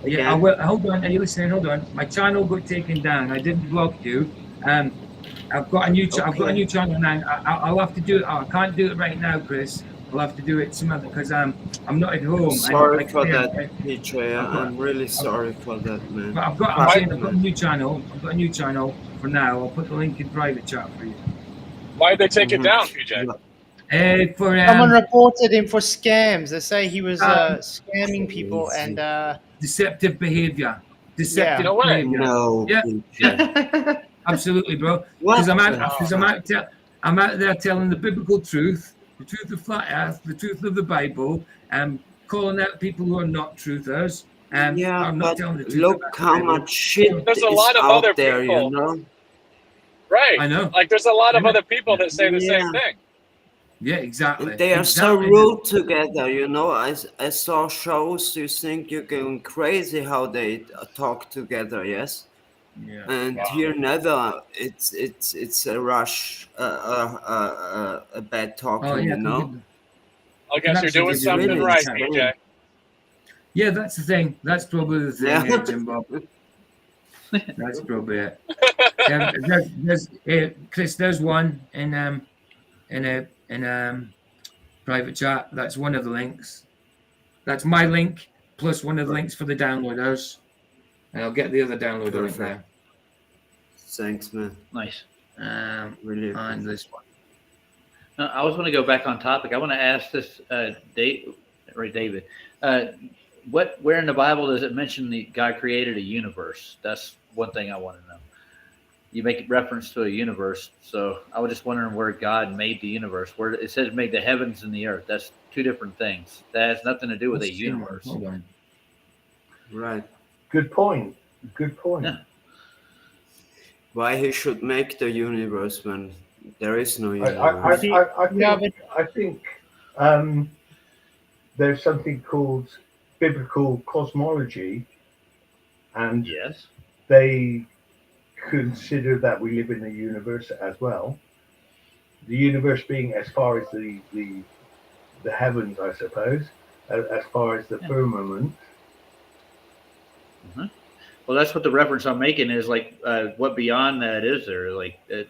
Again?
Yeah, I will. Hold on. Are you listening? Hold on. My channel got taken down. I didn't block you. I've got a new. I've got a new channel now. I'll have to do it. I can't do it right now, Chris. I'll have to do it some other because I'm not at home.
Sorry for that, PJ. I'm really sorry for that, man.
But I've got a new channel. I've got a new channel for now. I'll put the link in private chat for you.
Why did they take it down, PJ?
Someone reported him for scams. They say he was scamming people and
deceptive behavior. Deceptive behavior.
No.
Yeah. Absolutely, bro. Because I'm out there telling the biblical truth. The truth of flat earth, the truth of the Bible, calling out people who are not truthers. I'm not telling the truth.
Look how much shit
there's a lot of other
there,
people.
you know?
Right.
I know.
Like there's a lot of other people that say the same thing.
Yeah, exactly.
They are so
exactly.
rude together, you know. I saw shows. You think you're going crazy how they talk together, yes.
Yeah.
And here never. It's a rush, a bad talking,
Oh yeah.
you know.
I guess you're doing
It's
something
really
right,
insane.
PJ.
Yeah, that's the thing. That's probably the thing,
Yeah.
Jimbo. That's probably it. There's Chris. There's one in a private chat. That's one of the links. That's my link plus one of the links for the downloaders, and I'll get the other downloader link there.
Thanks, man.
Nice.
Really.
And this one.
I was going to go back on topic. I want to ask this, David. Where in the Bible does it mention the God created a universe? That's one thing I want to know. You make reference to a universe, so I was just wondering where God made the universe. Where it says made the heavens and the earth. That's two different things. That has nothing to do with a universe.
Right.
Good point. Good point.
Yeah.
Why he should make the universe when there is no universe?
I think there's something called biblical cosmology, and
yes,
they consider that we live in the universe as well. The universe being as far as the heavens, I suppose, as far as the firmament.
Mm-hmm. Well, that's what the reference I'm making is like. What beyond that is there? Like the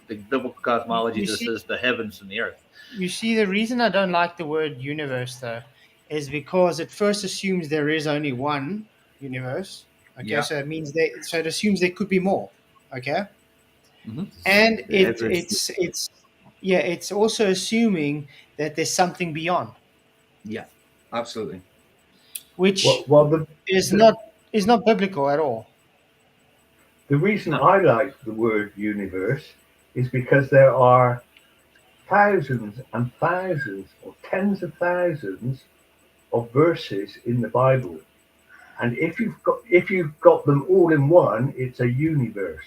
biblical cosmology just says the heavens and the earth.
You see, the reason I don't like the word universe, though, is because it first assumes there is only one universe. Okay,
Yeah.
so it means it assumes there could be more. Okay,
mm-hmm.
And it's also assuming that there's something beyond.
Yeah, absolutely.
Which is not biblical at all.
The reason I like the word universe is because there are thousands and thousands or tens of thousands of verses in the Bible, and if you've got them all in one, it's a universe.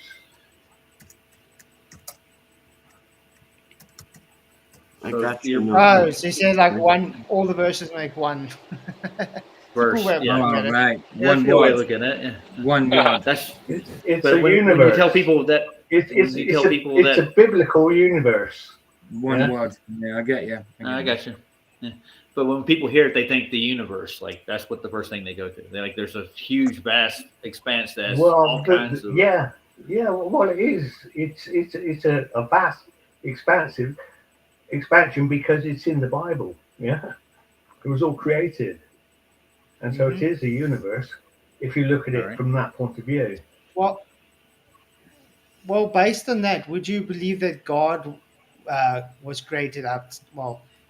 I got you.
Oh, so you said like one, all the verses make one
verse.
Cool
Yeah,
right.
Yeah,
One
way
word.
of looking at it. Yeah.
One word.
That's
it's
but
a
when
universe.
you tell people that
it's a biblical universe.
One word. Yeah, I get you.
I got you. Yeah. But when people hear it, they think the universe. Like that's what the first thing they go to. They're like, there's a huge, vast expanse that's all kinds of.
Yeah. Well, it is. It's a vast, expansion because it's in the Bible. Yeah, it was all created, and so it is a universe. If you look at it from that point of view.
Well, based on that, would you believe that God was created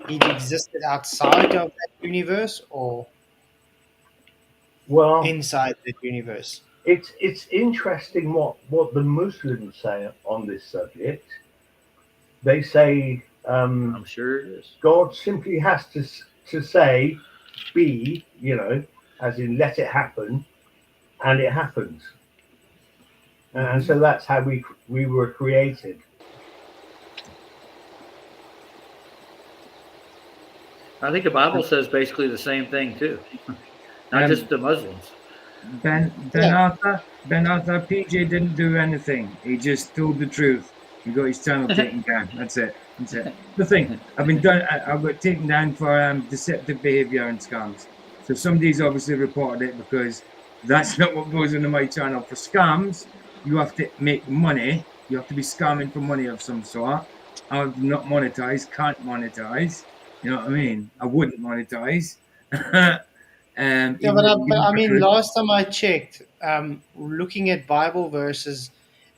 he existed outside of that universe or inside that universe?
It's interesting what the Muslims say on this subject. They say
I'm sure it is.
God simply has to say be, as in let it happen, and it happens. And so that's how we were created.
I think the Bible says basically the same thing too, not just the Muslims.
Ben Arthur, PJ didn't do anything. He just told the truth. He got his channel taken down. That's it. The thing I've got taken down for deceptive behavior and scams. So somebody's obviously reported it because that's not what goes into my channel. For scams, you have to make money. You have to be scamming for money of some sort. I've not monetized, can't monetize. You know what I mean? I wouldn't monetize.
But I mean, last time I checked, looking at Bible verses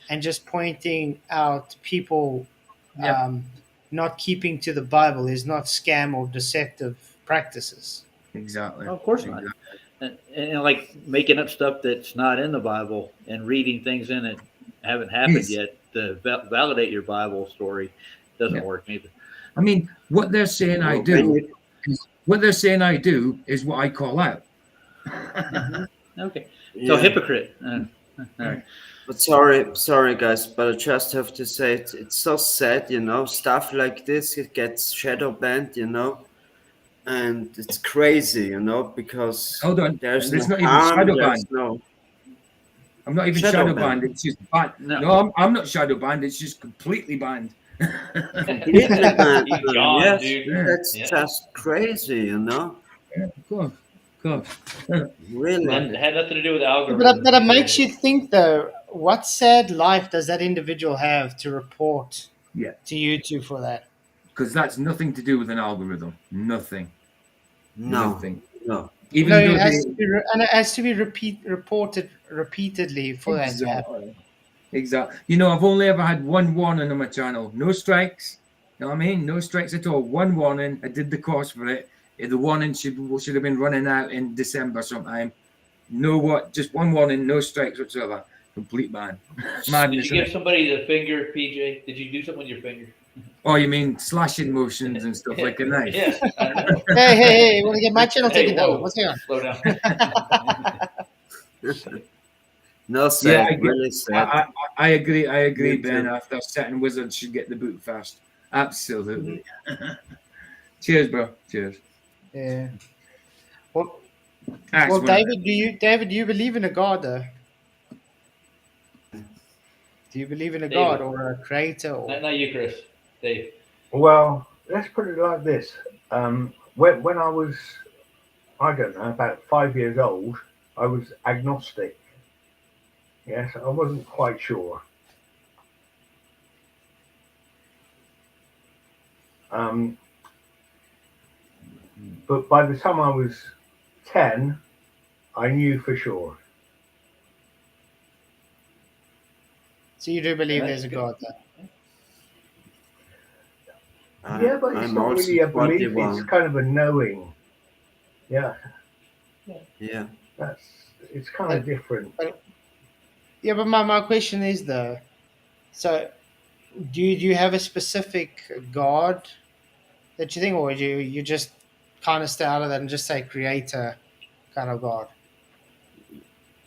and just pointing out people not keeping to the Bible is not scam or deceptive practices.
Exactly.
Of course not. And like making up stuff that's not in the Bible and reading things in it haven't happened yet to validate your Bible story doesn't work either.
I mean, what they're saying I do is what I call out.
Okay. So hypocrite. All right.
But sorry guys, but I just have to say it's so sad, stuff like this, it gets shadow banned, and it's crazy, because
Hold on.
there's no
It's not even
harm,
shadow
there's
banned.
no
I'm not even
shadow
shadow
banned.
banned. It's just banned.
No.
No, I'm not shadow banned. It's just completely banned.
Completely banned,
He's
man.
gone,
Yes,
dude.
that's
Yeah.
just crazy,
Of course.
Really.
It had nothing to do with
But
algorithms.
but it makes you think, though. What sad life does that individual have to report
Yeah,
to YouTube for that?
because that's nothing to do with an algorithm. Nothing.
No.
Even
No,
though
it has
they
to be, and it has to be reported repeatedly for that to happen.
Exactly. I've only ever had one warning on my channel. No strikes. You know what I mean? No strikes at all. One warning. I did the course for it. The warning should have been running out in December sometime. Just one warning, no strikes whatsoever. Complete ban.
Did
Madness.
you give somebody the finger, PJ? Did you do something with your finger?
Oh, you mean slashing motions and stuff like a knife?
Yeah, I know.
Hey, want to get my channel
Hey,
taken down?
whoa.
What's going on?
Slow down.
No, sad.
Yeah,
Really sad.
I agree. I agree,
Me
Ben.
too.
After certain wizards should get the boot fast. Absolutely. Cheers, bro. Cheers.
Yeah. Well,
Ask
well,
one.
David, do you believe in a god, though? Do you believe in a god
David.
or a creator? Or...
Not you, Chris. Dave.
Well, let's put it like this. When I was, I don't know, about 5 years old, I was agnostic. Yes, I wasn't quite sure. But by the time I was 10, I knew for sure.
So you do believe there's a god, though?
Yeah, but it's
I'm
not
also
really a belief,
21.
it's kind of a knowing. Yeah,
Yeah.
it's kind of different.
Yeah, but my question is, though, so do you have a specific god that you think, or you just kind of stay out of that and just say creator kind of god?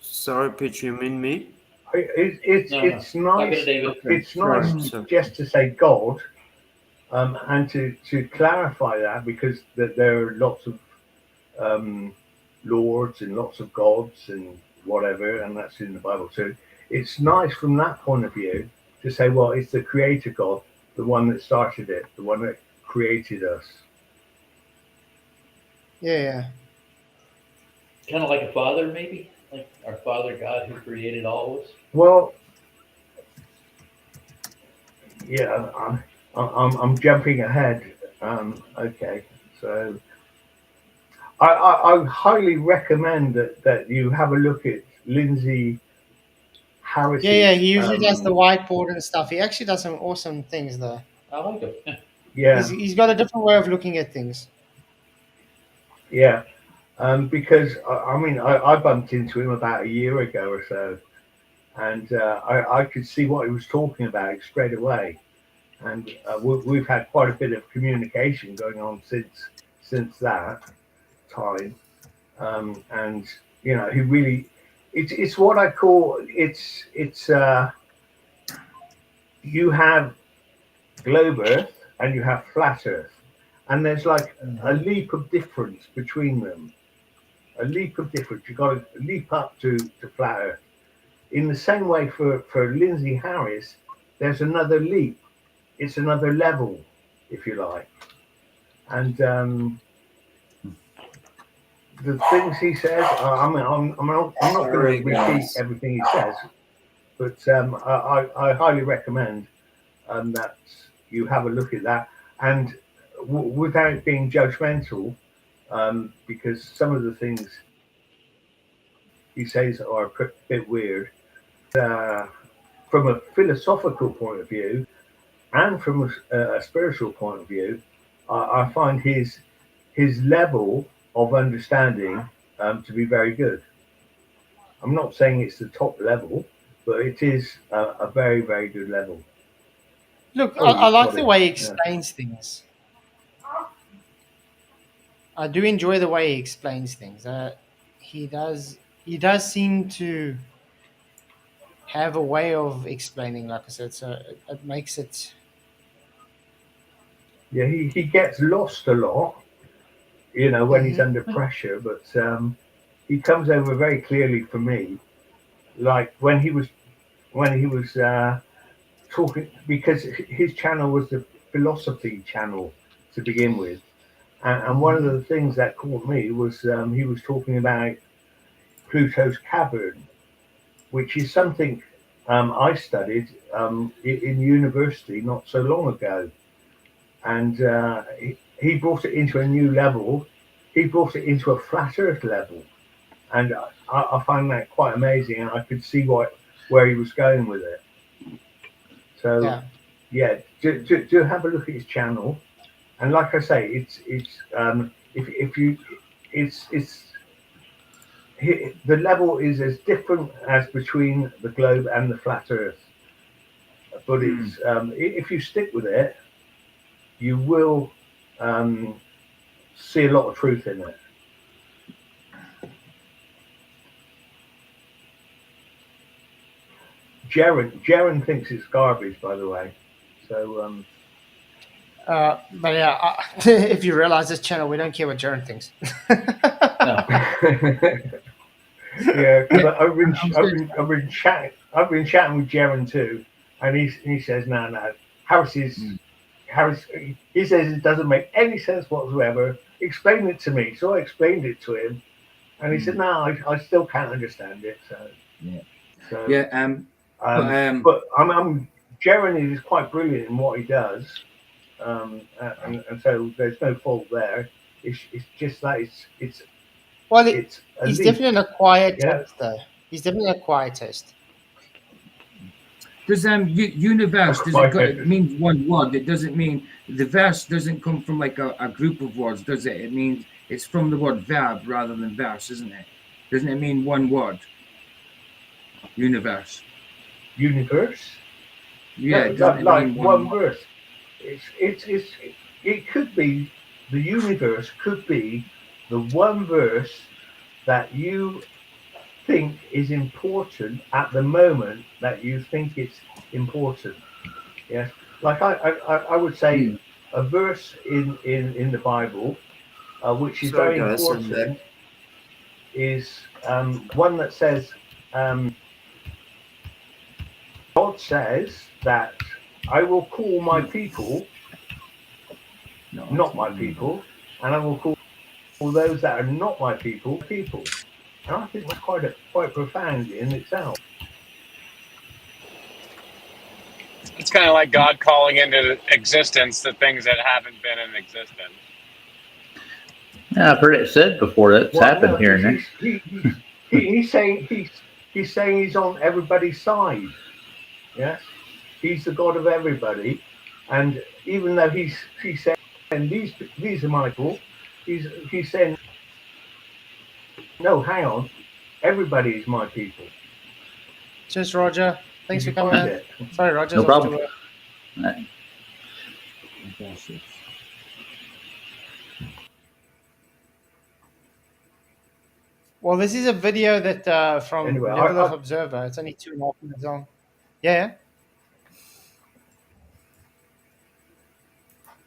Sorry, Pitch, you mean me?
It's
No.
nice.
Talking to David.
It's nice
Sorry.
just to say God, and to clarify that, because there are lots of lords and lots of gods and whatever, and that's in the Bible too. It's nice from that point of view to say, well, it's the Creator God, the one that started it, the one that created us.
Yeah.
Kind of like a father, maybe? Like our Father God who created all of us?
Well, yeah, I'm jumping ahead. Okay, so I highly recommend that you have a look at Lindsay Harris's.
Yeah. He usually does the whiteboard and stuff. He actually does some awesome things, though.
I like him. Yeah.
Yeah,
He's got a different way of looking at things.
yeah. Because I mean, I bumped into him about a year ago or so, and I could see what he was talking about straight away, and we've had quite a bit of communication going on since that time, and he really, it's what I call it's you have globe Earth and you have flat Earth, and there's like a leap of difference between them. A leap of difference. You've got to leap up to flat Earth. In the same way for Lindsay Harris, there's another leap. It's another level, if you like. And the things he says, I'm not going to repeat everything he says, but I highly recommend that you have a look at that, and without being judgmental, because some of the things he says are a bit weird. From a philosophical point of view and from a spiritual point of view, I find his level of understanding to be very good. I'm not saying it's the top level, but it is a very, very good level.
Look,
Oh,
I
you've
like
got
the
it.
way he explains things. I do enjoy the way he explains things. He does seem to have a way of explaining, like I said, so it makes it.
Yeah, he gets lost a lot, when he's under pressure, but he comes over very clearly for me. Like when he was talking, because his channel was the philosophy channel to begin with, and one of the things that caught me was he was talking about Pluto's cavern, which is something I studied in university not so long ago, and he brought it into a new level. He brought it into a flat Earth level, and I find that quite amazing, and I could see where he was going with it. So, do have a look at his channel, and like I say, it's if you it's the level is as different as between the globe and the flat Earth, but it's if you stick with it, you will see a lot of truth in it. Jaren thinks it's garbage, by the way. So,
but yeah, if you realize this channel, we don't care what Jaron thinks.
Yeah, because I've been chatting with Jaren too, and he says no, Harris. He says it doesn't make any sense whatsoever. Explain it to me. So I explained it to him, and he said no, I still can't understand it. So but Jaren is quite brilliant in what he does, and so there's no fault there. It's just that it's
Well,
it's
he's
elite.
definitely an acquired taste, though. He's definitely an acquired taste.
Does universe, it means one word? It doesn't mean the verse doesn't come from like a group of words, does it? It means it's from the word verb rather than verse, isn't it? Doesn't it mean one word? Universe. Yeah,
no, like one verse. It could be, the universe could be the one verse that you think is important at the moment that you think it's important. Yes, like I would say a verse in the Bible, which is
Sorry,
very
guys, I'm
important,
back.
is one that says God says that I will call my people not my people, and I will call those that are not my people. And I think that's quite profound in itself.
It's kind of like God calling into existence the things that haven't been in existence.
Yeah, I've heard it said before. That's happened here and there.
He's saying he's on everybody's side. Yes, he's the God of everybody, and even though he's saying these are my people, he's saying no, hang on, everybody is my people.
Cheers, Roger. Thanks for coming in. Sorry, Roger.
No problem.
Well, this is a video that from
Anyway,
Level of Observer. It's only 2.5 minutes long. Yeah.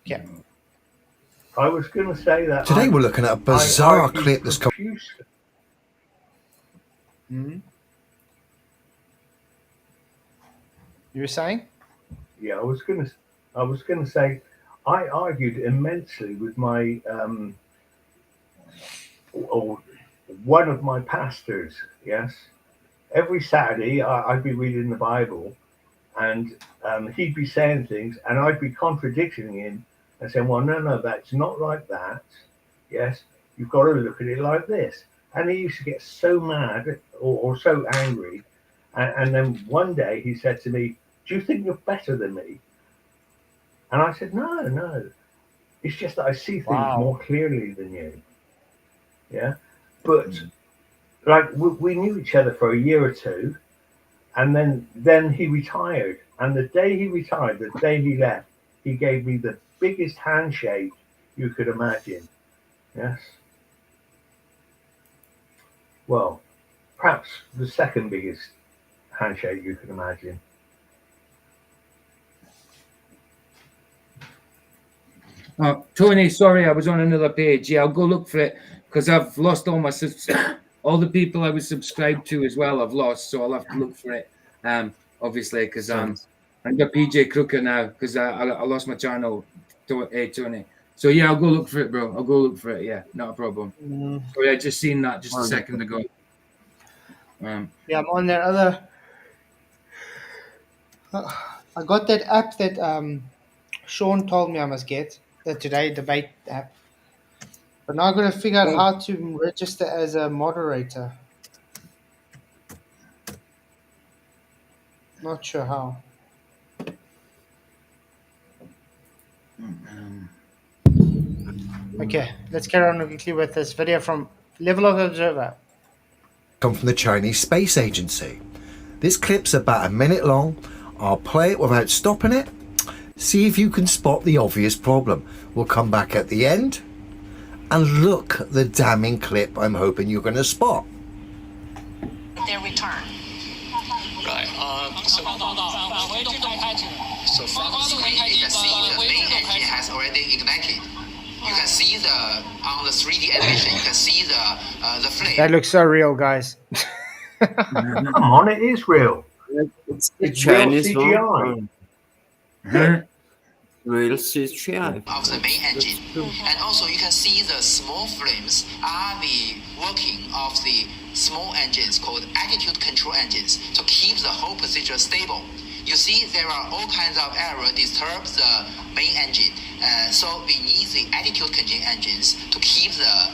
Yeah.
I was going to say that
today we're looking at a bizarre clip that's come.
You were saying?
Yeah, I was going to say I argued immensely with my or one of my pastors. Yes, every Saturday I'd be reading the Bible, and he'd be saying things, and I'd be contradicting him and saying, "Well, no, that's not like that. Yes, you've got to look at it like this." And he used to get so mad or so angry, and then one day he said to me, "Do you think you're better than me?" And I said, "No. It's just that I see things more clearly than you." Yeah, but like we knew each other for a year or two, and then he retired. And the day he retired, the day he left, he gave me the biggest handshake you could imagine. Yes. Well, perhaps the second biggest handshake you can imagine.
Oh, Tony, sorry, I was on another page. Yeah, I'll go look for it because I've lost all my all the people I was subscribed to as well. I've lost, so I'll have to look for it. Obviously, because I'm under PJ Crooker now because I lost my channel. Tony. So yeah, I'll go look for it, bro. I'll go look for it. Yeah, not a problem. Sorry, I just seen that just a second ago.
Yeah, I'm on that other. I got that app that Sean told me I must get, the Today Debate app. But now I've got to figure out how to register as a moderator. Not sure how. Okay, let's carry on quickly with this video from Level of Observer.
Come from the Chinese Space Agency. This clip's about a minute long. I'll play it without stopping it. See if you can spot the obvious problem. We'll come back at the end and look at the damning clip I'm hoping you're going to spot.
Their return.
Right. So from the screen, you can see the main engine has already ignited. You can see on the 3D animation, you can see the flame.
That looks so real, guys.
Come on, it is real.
It's
Chinese CGI.
Real CGI.
Of the main engine. And also you can see the small flames are the working of the small engines called attitude control engines to keep the whole procedure stable. You see there are all kinds of error disturb the main engine. So we need the attitude control engines to keep the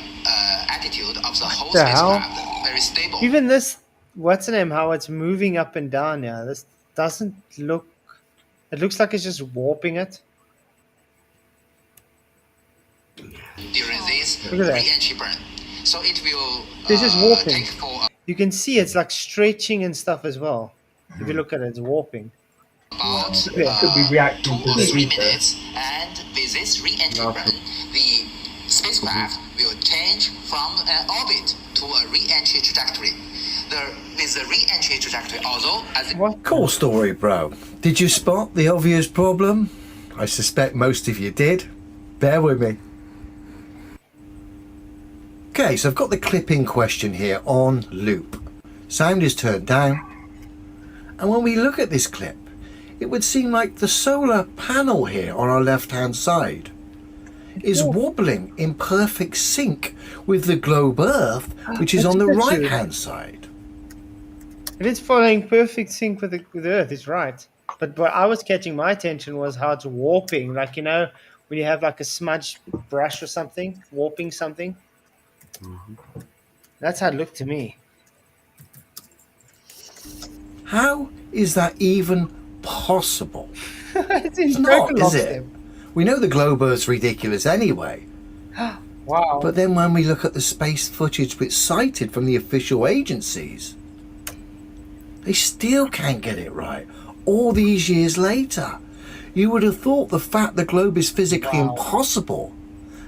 attitude of the whole spacecraft very stable.
Even this, what's the name, how it's moving up and down now, this doesn't look, it looks like it's just warping it.
During this re-entry burn. So it will
this is warping. You can see it's like stretching and stuff as well. If you look at it, it's warping.
About
could be reacting
2 or 3 minutes, and with this re-entry burn, the spacecraft will change from an orbit to a re-entry trajectory. With the re-entry trajectory, although as
Cool story, bro. Did you spot the obvious problem? I suspect most of you did. Bear with me. Okay, so I've got the clip in question here on loop. Sound is turned down. And when we look at this clip, it would seem like the solar panel here on our left-hand side is wobbling in perfect sync with the globe Earth, which is on the right-hand side.
It is following perfect sync with the Earth, it's right. But what I was catching my attention was how it's warping. Like, you know, when you have like a smudge brush or something, warping something. That's how it looked to me.
How is that even possible?
It's
not, is it? We know the globe Earth's ridiculous anyway.
Wow.
But then when we look at the space footage which cited from the official agencies, they still can't get it right. All these years later, you would have thought the fact the globe is physically impossible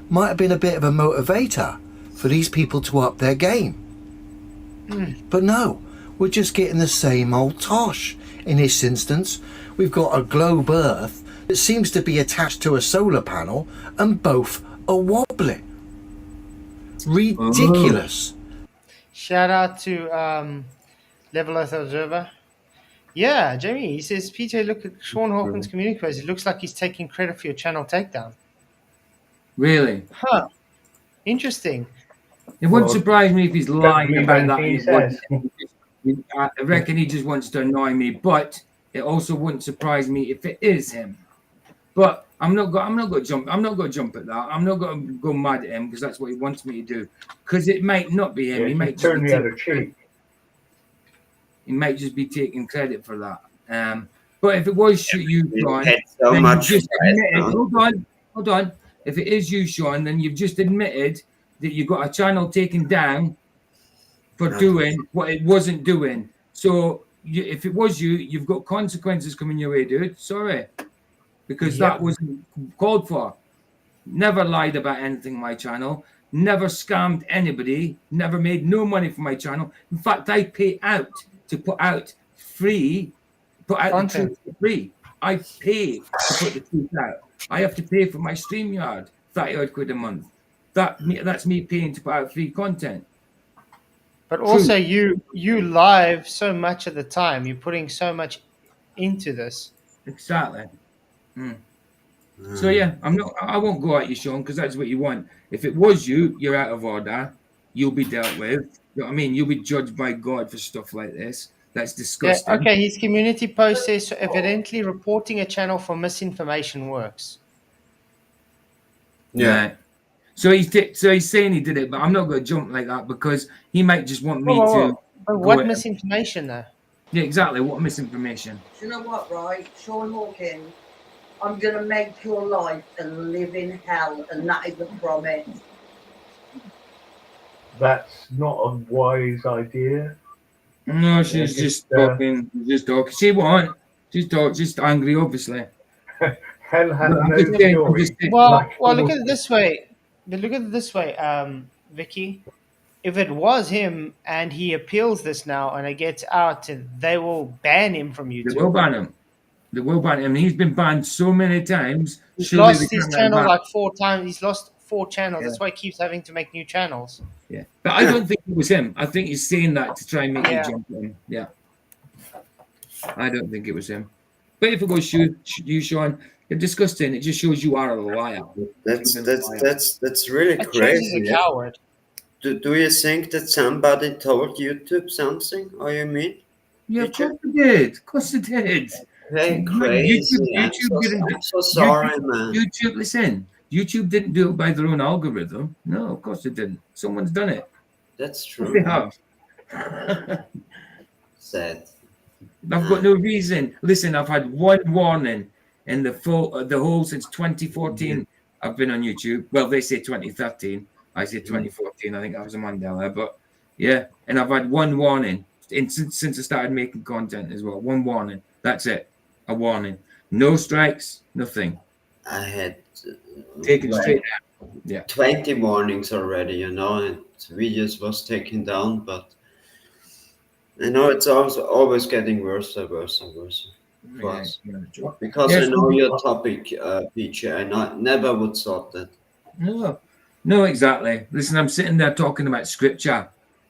might have been a bit of a motivator for these people to up their game. But no, we're just getting the same old tosh. In this instance, we've got a globe Earth that seems to be attached to a solar panel and both are wobbling. Ridiculous.
Shout out to Level Earth Observer. Yeah, Jamie, he says, PJ, look at Sean Hawkins' community post. It looks like he's taking credit for your channel takedown.
Really?
Huh. Interesting.
It wouldn't surprise me if he's lying about that. I reckon he just wants to annoy me, but it also wouldn't surprise me if it is him. But I'm not going to jump at that. I'm not going to go mad at him because that's what he wants me to do. Because it might not be him.
Yeah,
he might
turn the other cheek.
He might just be taking credit for that. But if it was you, Sean,
so
then
much
you just admitted, hold on. If it is you, Sean, then you've just admitted that you got a channel taken down for doing what it wasn't doing. So if it was you, you've got consequences coming your way, dude. Sorry. Because that wasn't called for. Never lied about anything on my channel. Never scammed anybody. Never made no money from my channel. In fact, I pay out to put out free, put out
Content.
the truth for free. I pay to put the truth out. I have to pay for my StreamYard, 30 odd quid a month. That's me paying to put out free content.
But also, you live so much of the time. You're putting so much into this.
Exactly. So yeah, I won't go at you, Sean, because that's what you want. If it was you, you're out of order. You'll be dealt with. You know what I mean? You'll be judged by God for stuff like this. That's
Yeah,
disgusting.
okay, his community post says so evidently reporting a channel for misinformation works.
Yeah.
Right. So he's saying he did it, but I'm not going to jump like that because he might just want me to
But
go
what
at him.
misinformation though?
Yeah, exactly. What misinformation?
Do you know what, right? Sean Hawkins, I'm going to make your life a living hell, and that is a promise.
That's not a wise idea.
No, she's just talking. Just talking. She won't. Just angry, obviously.
Hell has
I'm
no
just saying- I'm
fury.
just saying-
Well, look at it this way. Look at it this way, Vicky. If it was him and he appeals this now and it gets out, they will ban him from YouTube.
They will ban him. They will ban him. He's been banned so many times.
He's
Surely they
lost his
can't let him
channel
back.
like 4 times. He's lost 4 channels.
Yeah.
That's why he keeps having to make new channels.
Yeah, but I don't think it was him. I think he's saying that to try and make you
Yeah.
jump on him. Yeah, I don't think it was him. But if it was you, Sean, you're disgusting. It just shows you are a liar.
That's really
That shows he's
crazy.
a coward.
Do you think that somebody told YouTube something? Or you mean?
Yeah, of course they did. Of course they did.
Hey, crazy.
YouTube
I'm so sorry, man.
YouTube, listen. YouTube didn't do it by their own algorithm. No, of course it didn't. Someone's done it.
That's
Yes,
true.
they have.
Sad.
I've got no reason. Listen, I've had one warning in the whole since 2014. I've been on YouTube. Well, they say 2013. I say 2014. I think that was a Mandela. But yeah, and I've had one warning since I started making content as well. One warning. That's it. A warning. No strikes. Nothing.
I had
Taken straight out. Yeah.
20 warnings already, and videos was taken down, but it's also always getting worse and worse and worse for us. Because I know your topic, PJ, and I never would thought that.
No, exactly. Listen, I'm sitting there talking about scripture.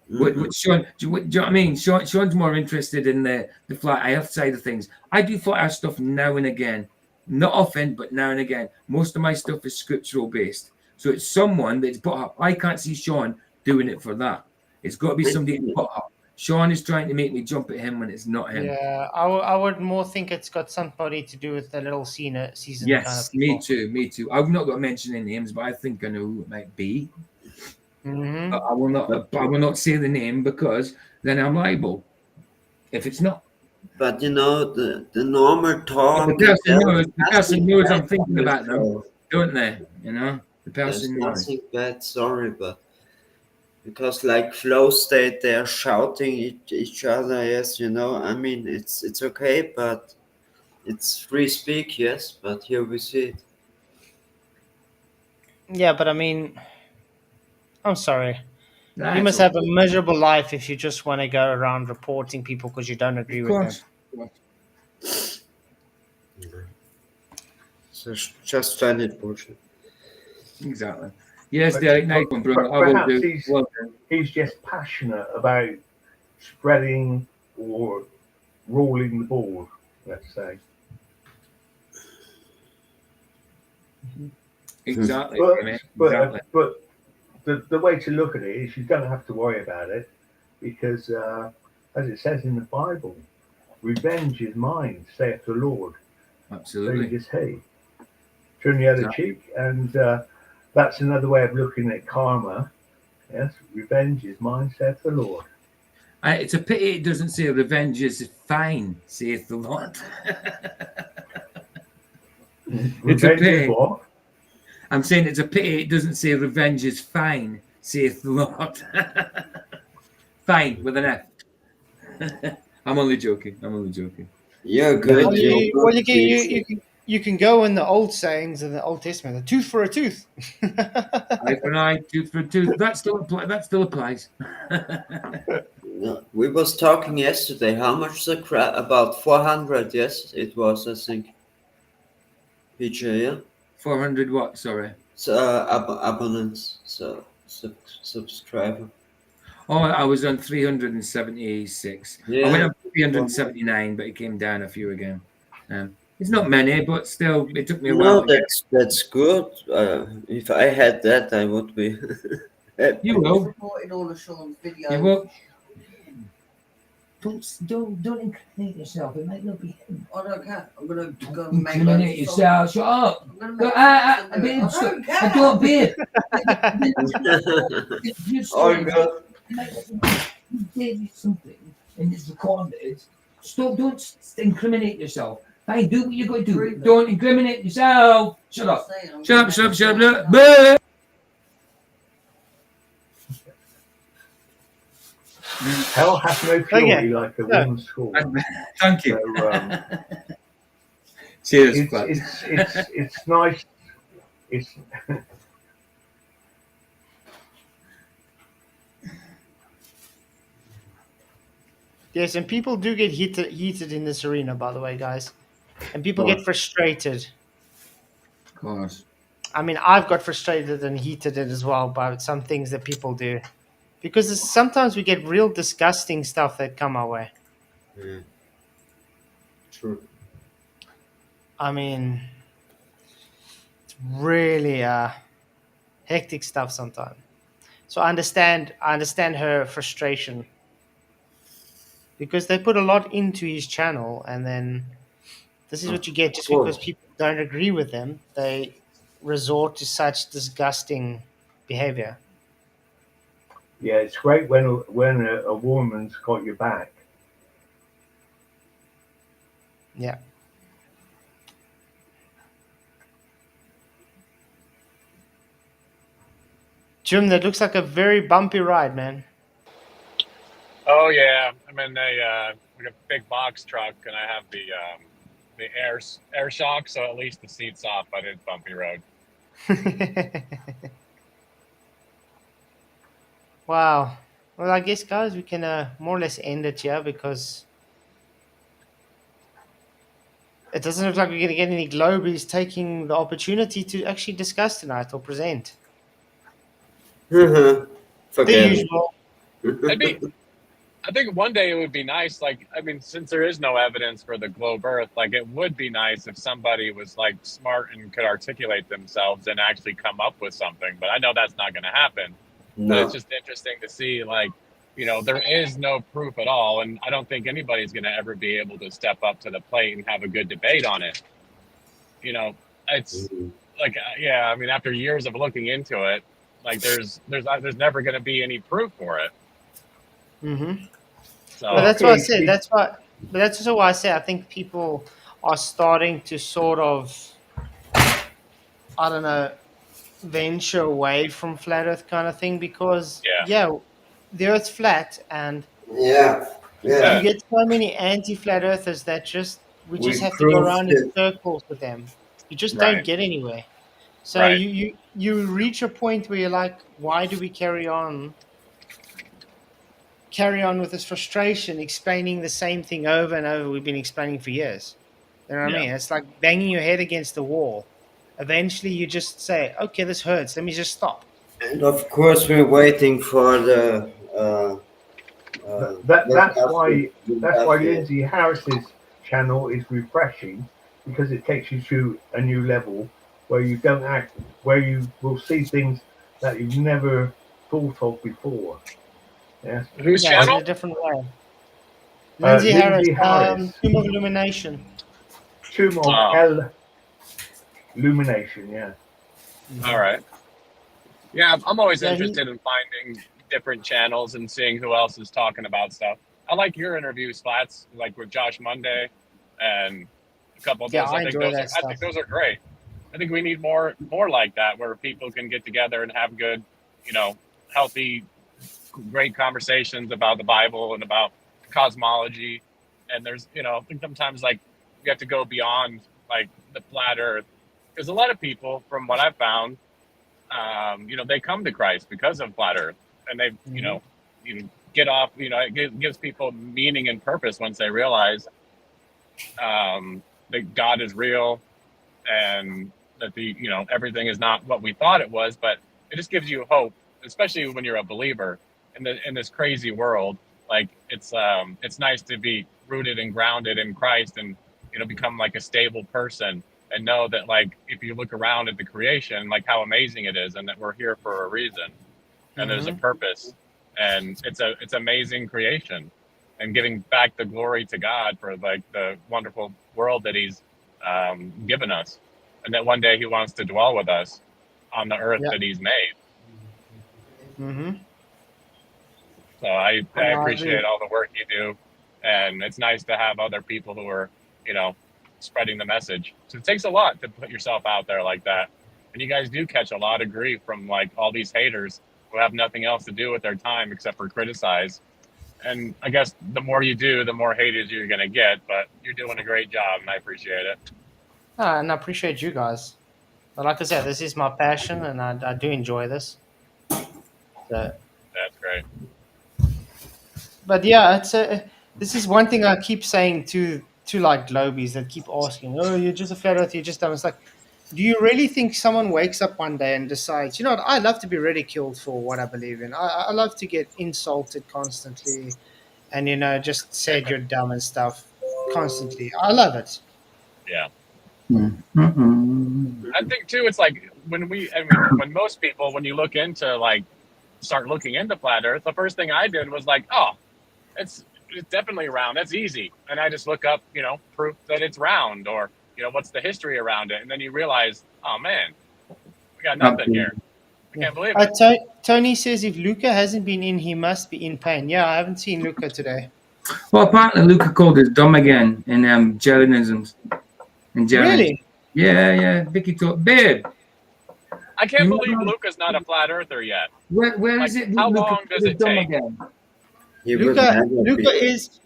What Sean, do you know what I mean? Sean's more interested in the flat earth side of things. I do flat earth stuff now and again. Not often, but now and again. Most of my stuff is scriptural based. So it's someone that's put up. I can't see Sean doing it for that. It's got to be somebody to put up. Sean is trying to make me jump at him when it's not him.
Yeah, I would more think it's got somebody to do with the little season
Yes,
kind of people.
me too. I've not got to mention any names, but I think I know who it might be.
Mm-hmm.
But I will not say the name because then I'm liable. If it's not.
But the normal talk.
The person knows I'm thinking about them, don't they? The person knows.
Nothing bad, sorry, but because like flow state, they are shouting each other. Yes, I mean it's okay, but it's free speak. Yes, but here we see it.
Yeah, but I mean, I'm sorry.
That's
You must have a miserable life if you just want to go around reporting people because you don't agree with them.
So just standard bullshit.
Exactly. Yes, Derek, nice one, bro. I will
Perhaps
do.
he's just passionate about spreading or ruling the board, let's say.
Exactly.
But the way to look at it is you don't have to worry about it because, as it says in the Bible, revenge is mine, saith the Lord.
Absolutely.
So you just, hey, turn the other cheek. And that's another way of looking at karma. Yes, revenge is mine, saith the Lord.
It's a pity it doesn't say revenge is fine, saith the Lord. It's a pity.
What?
I'm saying it's a pity it doesn't say revenge is fine, saith the Lord. Fine with an F. I'm only joking.
Yeah, good.
Well, you can go in the old sayings in the Old Testament. A tooth for a tooth.
Eye for an eye, tooth for a tooth. That still applies.
No, we was talking yesterday. How much the crap? About 400. Yes, it was. I think. PJ, yeah.
400 what? Sorry.
So abonnents. So subscriber.
Oh, I was on 376.
Yeah.
I went up to 379, but it came down a few again. It's not many, but still, it took me a while.
No, that's good. If I had that, I would be.
You will.
Reported all of Sean's videos.
You will.
Don't incriminate yourself. It might not be him.
I don't care. I'm gonna go and make
Incriminate yourself. Shut up. Babe, I don't, babe. You did something and it's recorded. Stop. Don't incriminate yourself. Fine, do what you got to do. Don't incriminate yourself. Shut up.
Shut up.
Hell hath no fury like a woman's scorn.
Thank you.
So,
Cheers.
It's nice. It's
Yes, and people do get heated in this arena, by the way, guys. And people get frustrated.
Of course.
I mean, I've got frustrated and heated as well by some things that people do. Because sometimes we get real disgusting stuff that come our way.
Yeah. True.
I mean, it's really hectic stuff sometimes. So I understand her frustration. Because they put a lot into his channel, and then this is what you get just because people don't agree with them. They resort to such disgusting behavior.
yeah, it's great when a woman's got your back.
Yeah. Jim, that looks like a very bumpy ride, man.
Oh yeah, I'm in a big box truck, and I have the air shock, so at least the seat's off, but it's bumpy road.
Wow. Well, I guess, guys, we can more or less end it here because it doesn't look like we're going to get any Globies taking the opportunity to actually discuss tonight or present.
Forget
the usual.
I think one day it would be nice, like, I mean, since there is no evidence for the globe Earth, like, it would be nice if somebody was, like, smart and could articulate themselves and actually come up with something. But I know that's not going to happen.
No.
But it's just interesting to see, like, you know, there is no proof at all. And I don't think anybody's going to ever be able to step up to the plate and have a good debate on it. You know, it's like, yeah, I mean, after years of looking into it, like, there's never going to be any proof for it.
Mm-hmm.
So,
but that's what I said. But that's also why I say I think people are starting to sort of, I don't know, venture away from flat Earth kind of thing because the Earth's flat and you get so many anti-flat Earthers that we just have to go around in circles with them. You just don't get anywhere. So you reach a point where you're like, why do we carry on with this frustration, explaining the same thing over and over we've been explaining for years? You know what I mean? It's like banging your head against the wall. Eventually you just say, okay, this hurts, let me just stop.
And of course we're waiting for the
that's why Lindsay Harris's channel is refreshing, because it takes you to a new level where you will see things that you've never thought of before. Yeah.
Whose channel?
In a different way. Lindsay Harris. Tomb of Illumination.
Tomb of Illumination, yeah.
All right. Yeah, I'm always interested in finding different channels and seeing who else is talking about stuff. I like your interviews, Flats, like with Josh Monday and a couple of those. I think those are great. I think we need more like that, where people can get together and have good, you know, healthy, great conversations about the Bible and about cosmology. And there's, you know, I think sometimes, like, you have to go beyond, like, the flat Earth, because a lot of people, from what I've found, you know, they come to Christ because of flat Earth, and they've, you know, get off. You know, it gives people meaning and purpose once they realize that God is real and that everything is not what we thought it was. But it just gives you hope, especially when you're a believer in this crazy world. Like it's nice to be rooted and grounded in Christ and become like a stable person and know that like if you look around at the creation, like how amazing it is and that we're here for a reason and there's a purpose and it's amazing creation and giving back the glory to God for like the wonderful world that he's given us and that one day he wants to dwell with us on the earth that he's made. So I appreciate all the work you do, and it's nice to have other people who are, spreading the message. So it takes a lot to put yourself out there like that. And you guys do catch a lot of grief from like all these haters who have nothing else to do with their time except for criticize. And I guess the more you do, the more haters you're going to get, but you're doing a great job and I appreciate it.
And I appreciate you guys. But like I said, this is my passion and I do enjoy this. So.
That's great.
But yeah, this is one thing I keep saying to like globies that keep asking, "Oh, you're just a flat earth, you're just dumb." It's like, do you really think someone wakes up one day and decides, you know what, I love to be ridiculed for what I believe in. I love to get insulted constantly, and just said you're dumb and stuff constantly. I love it.
Yeah. I think too, it's like when most people, when you look into like start looking into flat earth, the first thing I did was like, oh, it's definitely round. That's easy. And I just look up, proof that it's round or, what's the history around it. And then you realize, oh man, we got nothing here. I can't believe it.
Tony says if Luca hasn't been in, he must be in pain. Yeah, I haven't seen Luca today.
Well, apparently Luca called us dumb again in Jeranisms.
Really?
Yeah. Vicky told, babe.
I can't believe Luca's not a flat earther yet.
Where is it?
How long does it take?
Luca is.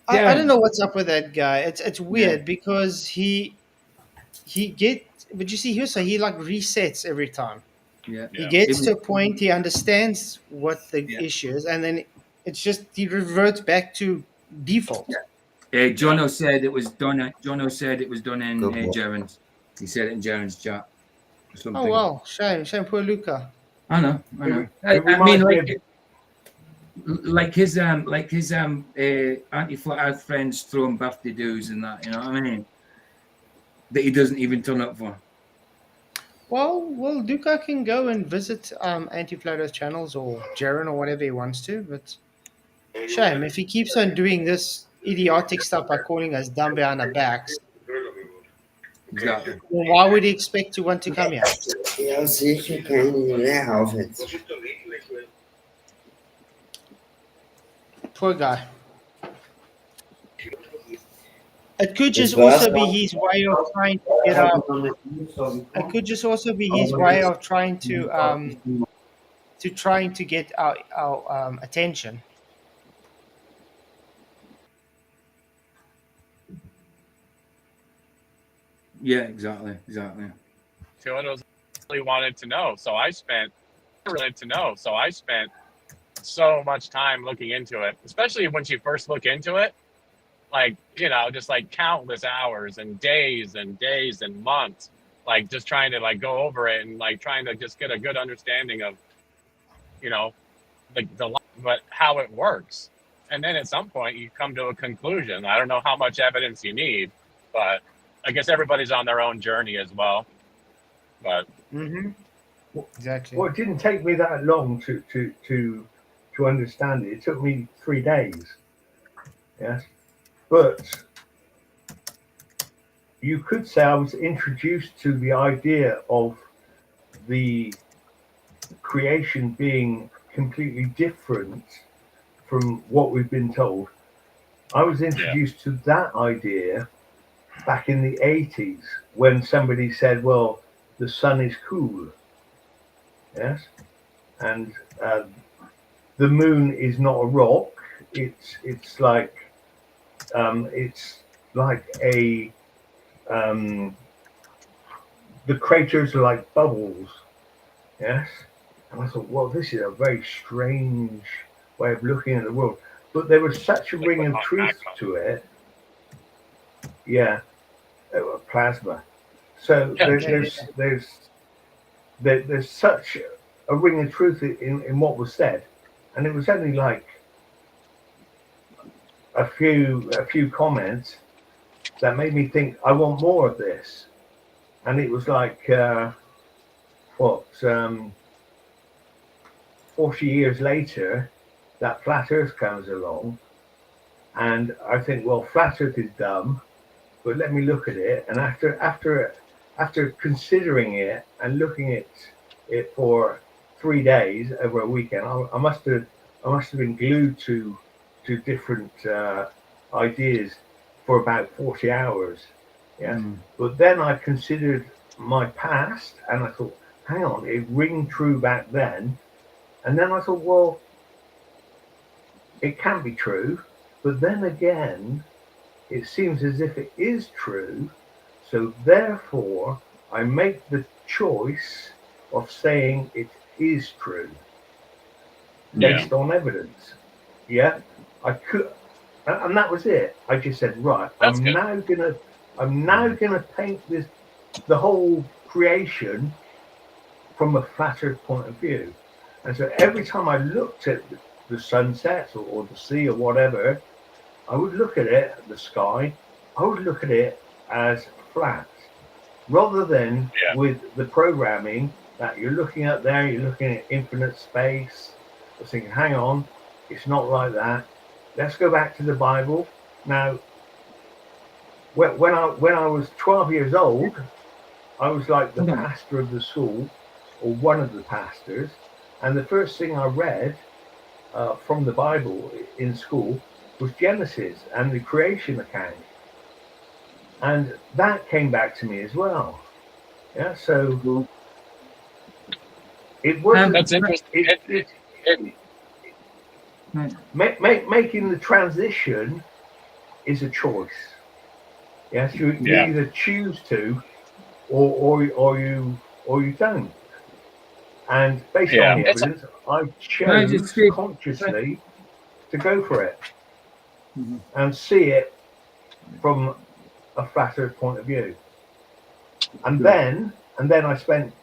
I don't know what's up with that guy. It's weird because he but you see here, so he like resets every time.
Yeah.
He gets to a point, he understands what the issue is, and then it's just he reverts back to default.
Jono said it was done. Jono said it was done in Jaren's. He said it in Jaren's chat.
Oh well, shame, poor Luca.
I know. I mean, like his anti-flat earth friends throw him birthday dues and that. You know what I mean? That he doesn't even turn up for.
Well, Luca can go and visit anti-flat earth channels or Jaren or whatever he wants to, but shame if he keeps on doing this idiotic stuff by calling us dumb behind our backs.
Exactly.
Well, why would he expect to want to come here?
Ja, sicher kann ich nicht helfen.
Poor guy. It could just also be his way of trying to get our. It could just also be his way of trying to get our attention.
Yeah, exactly.
Toyota's really wanted to know, so I spent so much time looking into it, especially when you first look into it, like just like countless hours and days and months, like just trying to like go over it and like trying to just get a good understanding of but how it works, and then at some point you come to a conclusion. I don't know how much evidence you need, but I guess everybody's on their own journey as well. But
exactly.
Well, it didn't take me that long to understand it. It took me 3 days. Yes, but you could say I was introduced to the idea of the creation being completely different from what we've been told. I was introduced to that idea back in the 80s when somebody said, well, the sun is cool. Yes. And the moon is not a rock. It's like a the craters are like bubbles. Yes. And I thought, well, this is a very strange way of looking at the world. But there was such a ring of truth to it. Yeah, plasma. So there's such a ring of truth in what was said, and it was only like a few comments that made me think I want more of this, and it was like 40 years later, that flat Earth comes along, and I think, well, flat Earth is dumb, but let me look at it, and after considering it and looking at it for 3 days over a weekend, I must have been glued to different ideas for about 40 hours. Yeah. But then I considered my past, and I thought, hang on, it ring true back then. And then I thought, well, it can be true, but then again, it seems as if it is true. So therefore, I make the choice of saying it is true based on evidence. Yeah, I could, and that was it. I just said, right, I'm now gonna paint the whole creation from a flat Earth point of view. And so every time I looked at the sunset or the sea or whatever, I would look at it, the sky, I would look at it as flat, rather than with the programming that you're looking at there, you're looking at infinite space. I was thinking, hang on, it's not like that. Let's go back to the Bible. Now, when I was 12 years old, I was like the pastor of the school, or one of the pastors, and the first thing I read from the Bible in school was Genesis and the creation account, and that came back to me as well. Yeah, so it wasn't.
That's interesting.
Making the transition is a choice. Yes, you either choose to, or you don't. And based on the evidence, I chose consciously to go for it and see it from a flat Earth point of view. And then I spent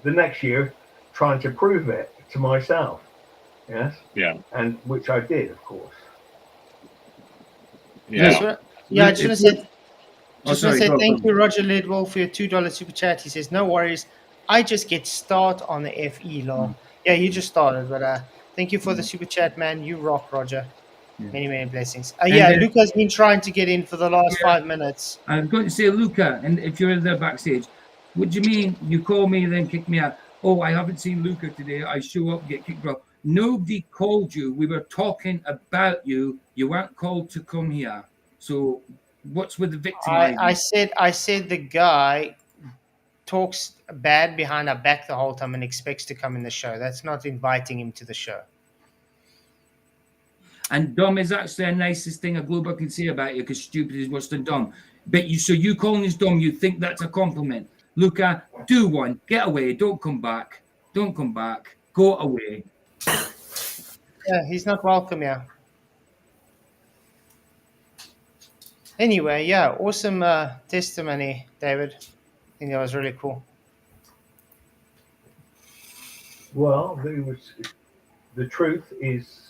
the next year trying to prove it to myself. Yes.
Yeah.
And which I did, of course.
I just want to say, thank you, Roger Lidwell, for your $2 super chat. He says, no worries. I just get start on the FE law. Yeah, you just started, but thank you for the super chat, man. You rock, Roger. Many, many blessings. Luca's been trying to get in for the last 5 minutes.
I was going to say, Luca, and if you're there backstage, what do you mean you call me and then kick me out? Oh, I haven't seen Luca today. I show up, get kicked out. Nobody called you. We were talking about you. You weren't called to come here. So what's with the victimizing?
I said the guy talks bad behind our back the whole time and expects to come in the show. That's not inviting him to the show.
And dumb is actually the nicest thing a Glober can say about you, because stupid is worse than dumb. But you calling us dumb, you think that's a compliment. Luca, do one. Get away. Don't come back. Don't come back. Go away.
Yeah, he's not welcome here. Anyway, yeah, awesome testimony, David. I think that was really cool.
Well, the truth is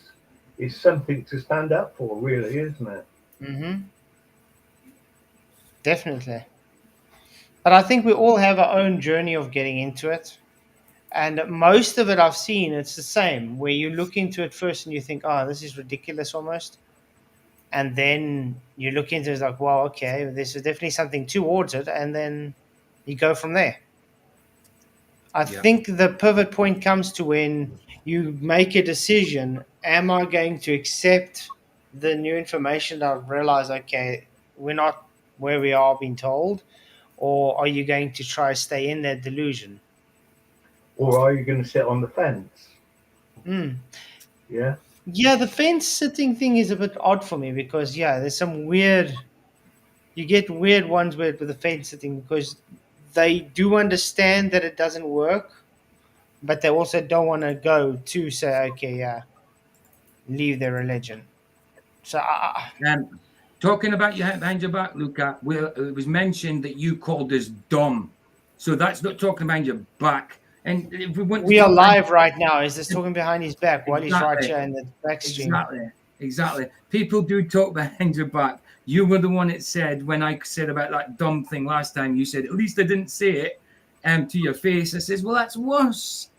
something to stand up for, really, isn't it?
Mm-hmm. Definitely. But I think we all have our own journey of getting into it. And most of it I've seen, it's the same, where you look into it first and you think, oh, this is ridiculous almost. And then you look into it, it's like, well, okay, there's definitely something towards it. And then you go from there. I think the pivot point comes to when you make a decision. Am I going to accept the new information that I've realized, okay, we're not where we are being told? Or are you going to try to stay in that delusion?
Or are you going to sit on the fence? Yeah.
Yeah, the fence sitting thing is a bit odd for me because, there's some weird... You get weird ones with the fence sitting because they do understand that it doesn't work, but they also don't want to go to say, okay, leave their religion. So
talking about your behind your back, Luca, it was mentioned that you called us dumb. So that's not talking behind your back. And if we want
we
to
are
talk
live right now. Is this talking behind his back while he's right
Exactly.
here in the back stream?
Exactly. People do talk behind your back. You were the one that said, when I said about that dumb thing last time, you said, at least I didn't say it to your face. I says, well, that's worse.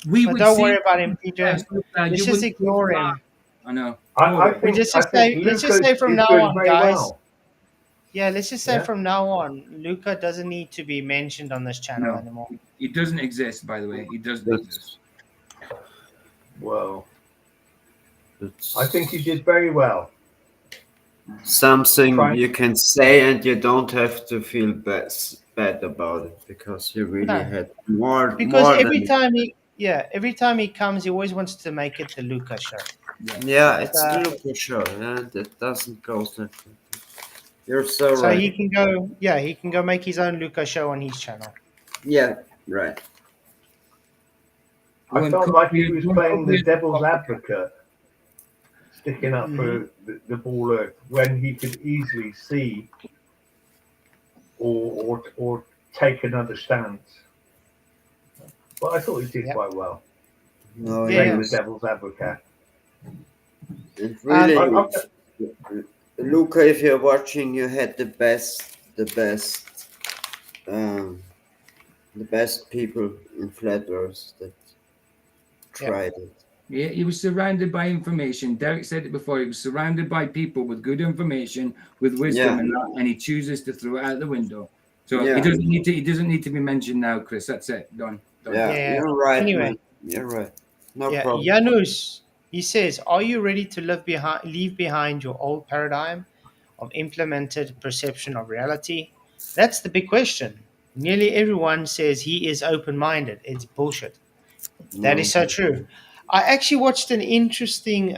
But don't worry about him, Peter. Let's just ignore him.
I know.
I think
let's just
Luca
say from
is
now
doing
on,
very
guys.
well.
Yeah, let's just say
Yeah.
from now on, Luca doesn't need to be mentioned on this channel anymore.
He doesn't exist, by the way. He doesn't exist.
Well, I think you did very well.
Something
Trying-
you can say, and you don't have to feel bad about it, because you really
No.
had more.
Because
more
every
than,
every time he comes, he always wants to make it the Luca show.
yeah, it's the Luca show. Yeah, that doesn't go that. You're so right.
he can go. Yeah, he can go make his own Luca show on his channel.
Yeah, right.
I felt like he was playing the devil's advocate, sticking up for the ball earth when he could easily see or take another stance. But I thought he did quite well.
No,
Playing the devil's advocate.
It really, Luca, if you're watching, you had the best people in Flat Earth that tried it.
Yeah, he was surrounded by information. Derek said it before. He was surrounded by people with good information, with wisdom, and he chooses to throw it out the window. So he doesn't need to. He doesn't need to be mentioned now, Chris. That's it. Done.
Yeah, you're right.
Anyway,
man. You're right. No problem.
Janus, he says, "Are you ready to leave behind your old paradigm of implemented perception of reality?" That's the big question. Nearly everyone says he is open-minded. It's bullshit. That is so true. I actually watched an interesting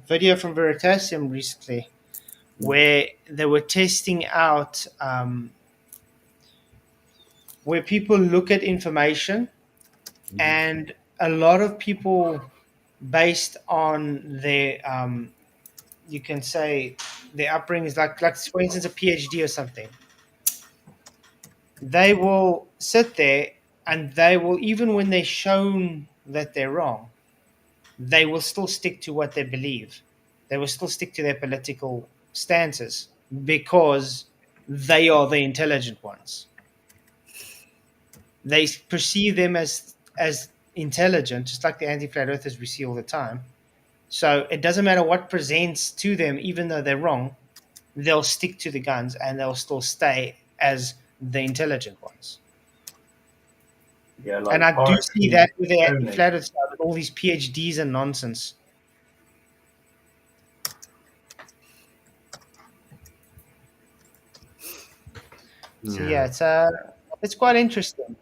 video from Veritasium recently where they were testing out where people look at information and a lot of people, based on their, you can say, their upbringings, like for instance, a PhD or something, they will sit there and they will, even when they're shown that they're wrong, they will still stick to what they believe. They will still stick to their political stances because they are the intelligent ones. They perceive them as intelligent, just like the anti-flat earthers we see all the time. So it doesn't matter what presents to them, even though they're wrong, they'll stick to the guns and they'll still stay as the intelligent ones.
Yeah, like
and I do see that with the
only.
anti-flat earth stuff, with all these PhDs and nonsense. So yeah, it's quite interesting.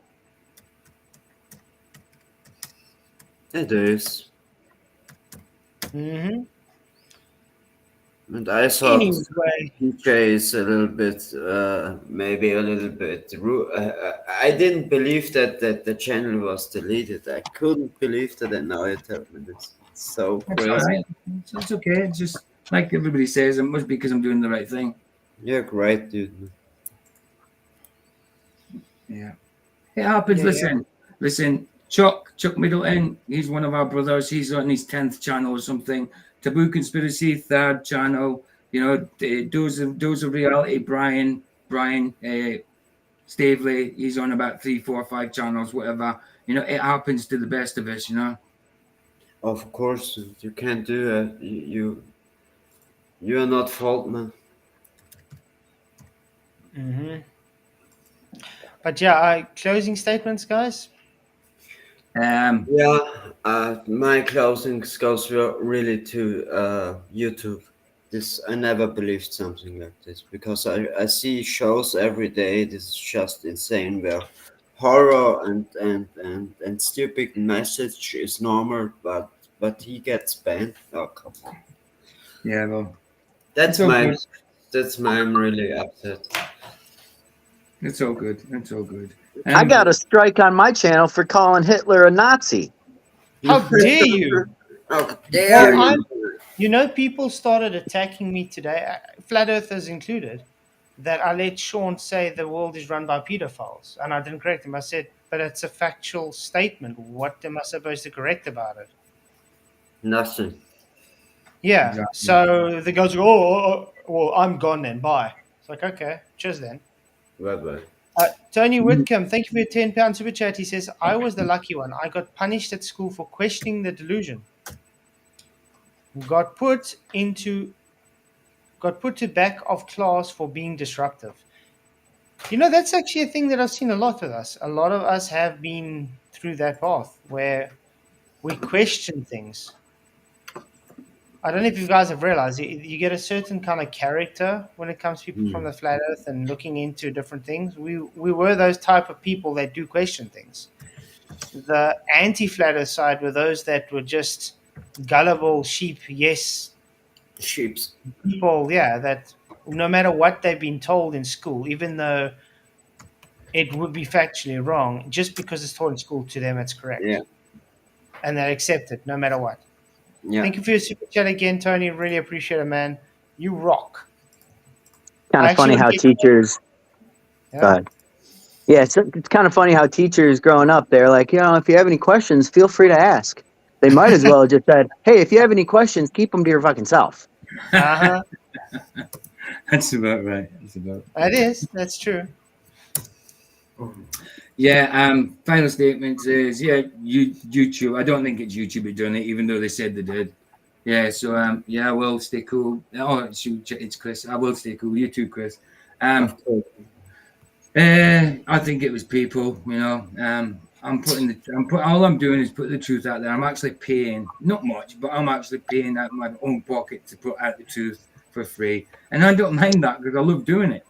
It is.
Mm-hmm.
And I thought
Anyway.
PJ is a little bit, maybe a little bit rude. I didn't believe that the channel was deleted. I couldn't believe that, and now it happened. It's so
That's
crazy.
all right. It's okay. It's just like everybody says, it must be because I'm doing the right thing.
You're great, dude.
Yeah. It happens. Listen. Chuck Middleton, he's one of our brothers. He's on his 10th channel or something. Taboo Conspiracy, 3rd channel. You know, Dose of Reality, Brian Stavely, he's on about 3, 4, 5 channels, whatever. You know, it happens to the best of us, you know.
Of course, you can't do that. You are not fault, man.
Mm-hmm. But yeah, closing statements, guys.
My closing goes really to YouTube. I never believed something like this because I see shows every day. This is just insane. Where horror and stupid message is normal, but he gets banned. Oh, come on.
Yeah, well,
that's my. I'm really upset.
It's all good. It's all good.
I got a strike on my channel for calling Hitler a Nazi.
How dare you?
How dare you?
People started attacking me today, flat earthers included, that I let Sean say the world is run by pedophiles, and I didn't correct him. I said, but it's a factual statement. What am I supposed to correct about it?
Nothing.
Yeah.
Exactly.
So the guys go, oh, well, I'm gone then. Bye. It's like, okay, cheers then.
Bye-bye.
Tony Whitcomb, thank you for your £10 super chat. He says, I was the lucky one. I got punished at school for questioning the delusion. Got put to back of class for being disruptive. That's actually a thing that I've seen a lot with us. A lot of us have been through that path where we question things. I don't know if you guys have realized you get a certain kind of character when it comes to people from the flat earth and looking into different things. We were those type of people that do question things. The anti-flat earth side were those that were just gullible sheep,
sheeps
people, that no matter what they've been told in school, even though it would be factually wrong, just because it's taught in school, to them it's correct.
Yeah.
And they accept it no matter what.
Yeah.
Thank you for your super chat again, Tony. Really appreciate it, man. You rock.
Kind of funny how teachers.
Yeah.
Go ahead. Yeah, it's kind of funny how teachers growing up, they're like, if you have any questions, feel free to ask. They might as well have just said, hey, if you have any questions, keep them to your fucking self.
Uh-huh.
That's about right.
That is. That's true.
Yeah, final statement is, YouTube. I don't think it's YouTube who done it, even though they said they did. Yeah, so, I will stay cool. Oh, it's Chris. I will stay cool. You too, Chris. I think it was people, all I'm doing is put the truth out there. I'm actually paying, not much, but I'm actually paying out of my own pocket to put out the truth for free. And I don't mind that because I love doing it.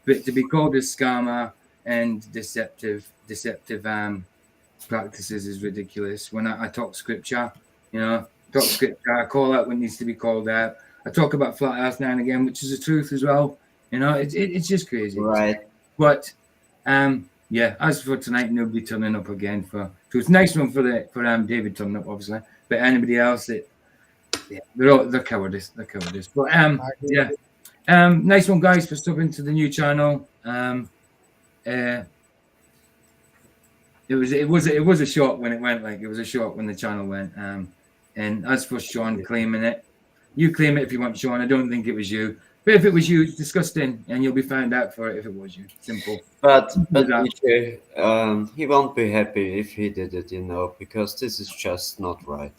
But to be called a scammer and deceptive practices is ridiculous. When I talk scripture, I call out what needs to be called out. I talk about flat earth now and again, which is the truth as well. It's just crazy.
Right.
But as for tonight, nobody turning up again for truth. Nice one for David turning up, obviously. But anybody else, they're cowardice. But nice one, guys, for stopping to the new channel. It was a shock when it went. It was a shock when the channel went. And as for Sean claiming it, you claim it if you want, Sean. I don't think it was you. But if it was you, it's disgusting, and you'll be found out for it if it was you. Simple.
But PJ, he won't be happy if he did it, because this is just not right,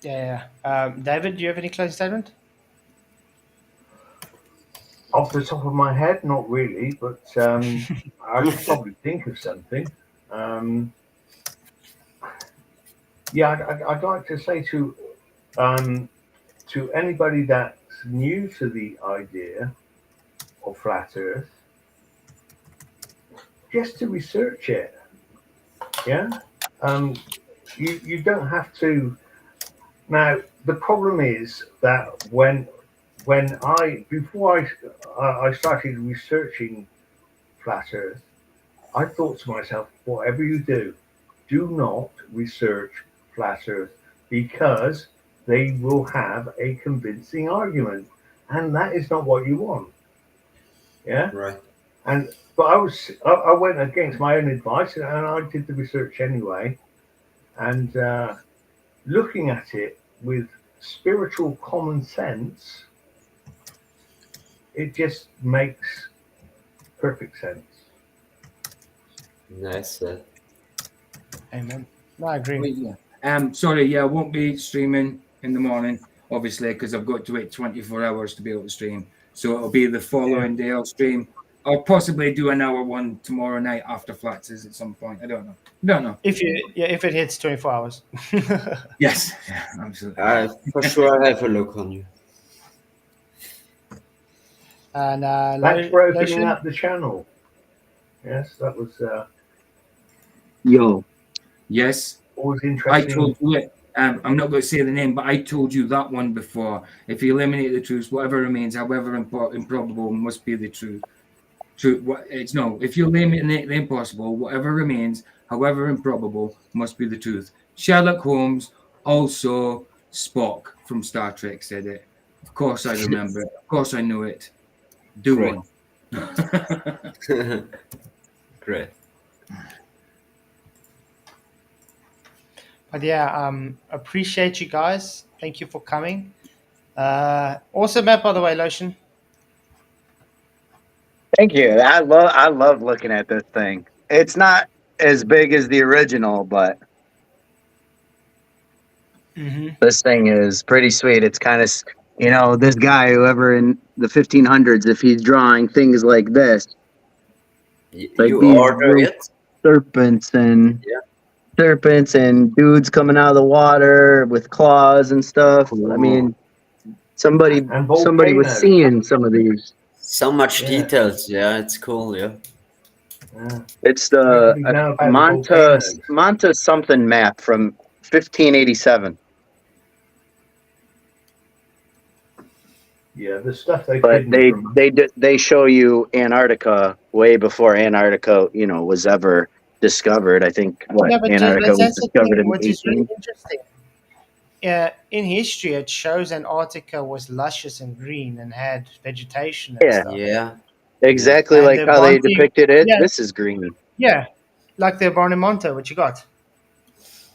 Yeah. David, do you have any closing statement?
Off the top of my head, not really, but I should probably think of something. I'd like to say to anybody that's new to the idea of flat Earth, just to research it. Yeah, you don't have to. Now the problem is that before I started researching flat Earth, I thought to myself, whatever you do not research flat Earth, because they will have a convincing argument, and that is not what you want. Yeah,
right.
But I went against my own advice, and I did the research anyway. And looking at it with spiritual common sense, it just makes perfect sense.
Nice.
Amen. No, I agree.
Sorry, I won't be streaming in the morning, obviously, because I've got to wait 24 hours to be able to stream. So it'll be the following day I'll stream. I'll possibly do an hour one tomorrow night after Flats is at some point. I don't know.
If it hits 24 hours.
Yes, absolutely.
For sure, I'll have a look on you.
And
thanks for opening up the channel. Yes, that was.
Yo.
Yes.
Always interesting.
I told you it. I'm not going to say the name, but I told you that one before. If you eliminate the truth, whatever remains, however improbable, must be the truth. If you eliminate the impossible, whatever remains however improbable, must be the truth. Sherlock Holmes, also Spock from Star Trek, said it. Of course I remember it. Of course I knew it. Do
Great.
one.
Great.
But yeah, appreciate you guys. Thank you for coming. Awesome map, by the way, Lotion.
Thank you. I love looking at this thing. It's not as big as the original, but this thing is pretty sweet. It's kind of, this guy, whoever in the 1500s, if he's drawing things like this, like
You
these
order
little
it?
serpents and dudes coming out of the water with claws and stuff. I mean, somebody was
volcanoes.
seeing some of these.
So much details. Yeah, it's cool. Yeah.
It's the
Now about the
Monta something map from 1587.
Yeah, the stuff they
But
did
they show you Antarctica way before Antarctica, was ever discovered. I think Antarctica was discovered in
which is really
18.
interesting. In history, it shows Antarctica was luscious and green and had vegetation and stuff.
Yeah.
Exactly
And
like
the
how they
Bonte-
depicted it.
yeah.
This is green.
Yeah, like the Barnemonte, what you got.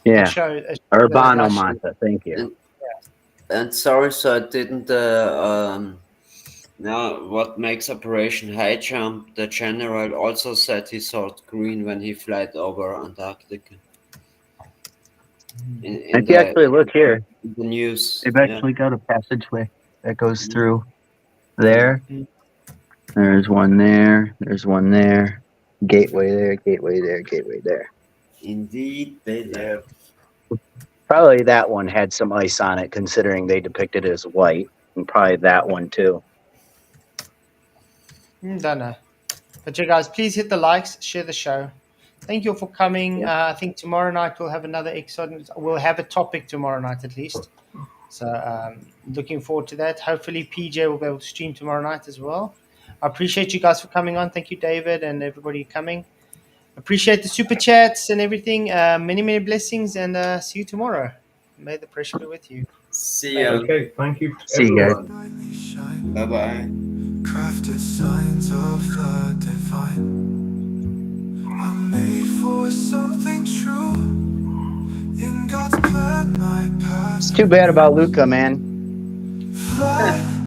Yeah.
It
Urbano
shows
Monta. Thank you.
And sorry, so I didn't. Now, what makes Operation High Jump? The general also said he saw green when he fled over Antarctica.
If you actually look here,
the news,
they've actually got a passageway that goes through there. There's one there. There's one there. Gateway there. Gateway there. Gateway there.
Indeed, they have.
Probably that one had some ice on it, considering they depicted it as white, and probably that one too.
Don't know. But you guys, please hit the likes, share the show. Thank you for coming. I think tomorrow night we'll have another episode. We'll have a topic tomorrow night at least. So looking forward to that. Hopefully PJ will be able to stream tomorrow night as well. I appreciate you guys for coming on. Thank you, David, and everybody coming. Appreciate the super chats and everything. Many, many blessings, and see you tomorrow. May the pressure be with you.
See ya.
Okay, thank you.
See you guys.
Bye bye.
Crafted signs of the divine. I'm made for something true. In God's plan, my past.
It's too bad about Luca, man.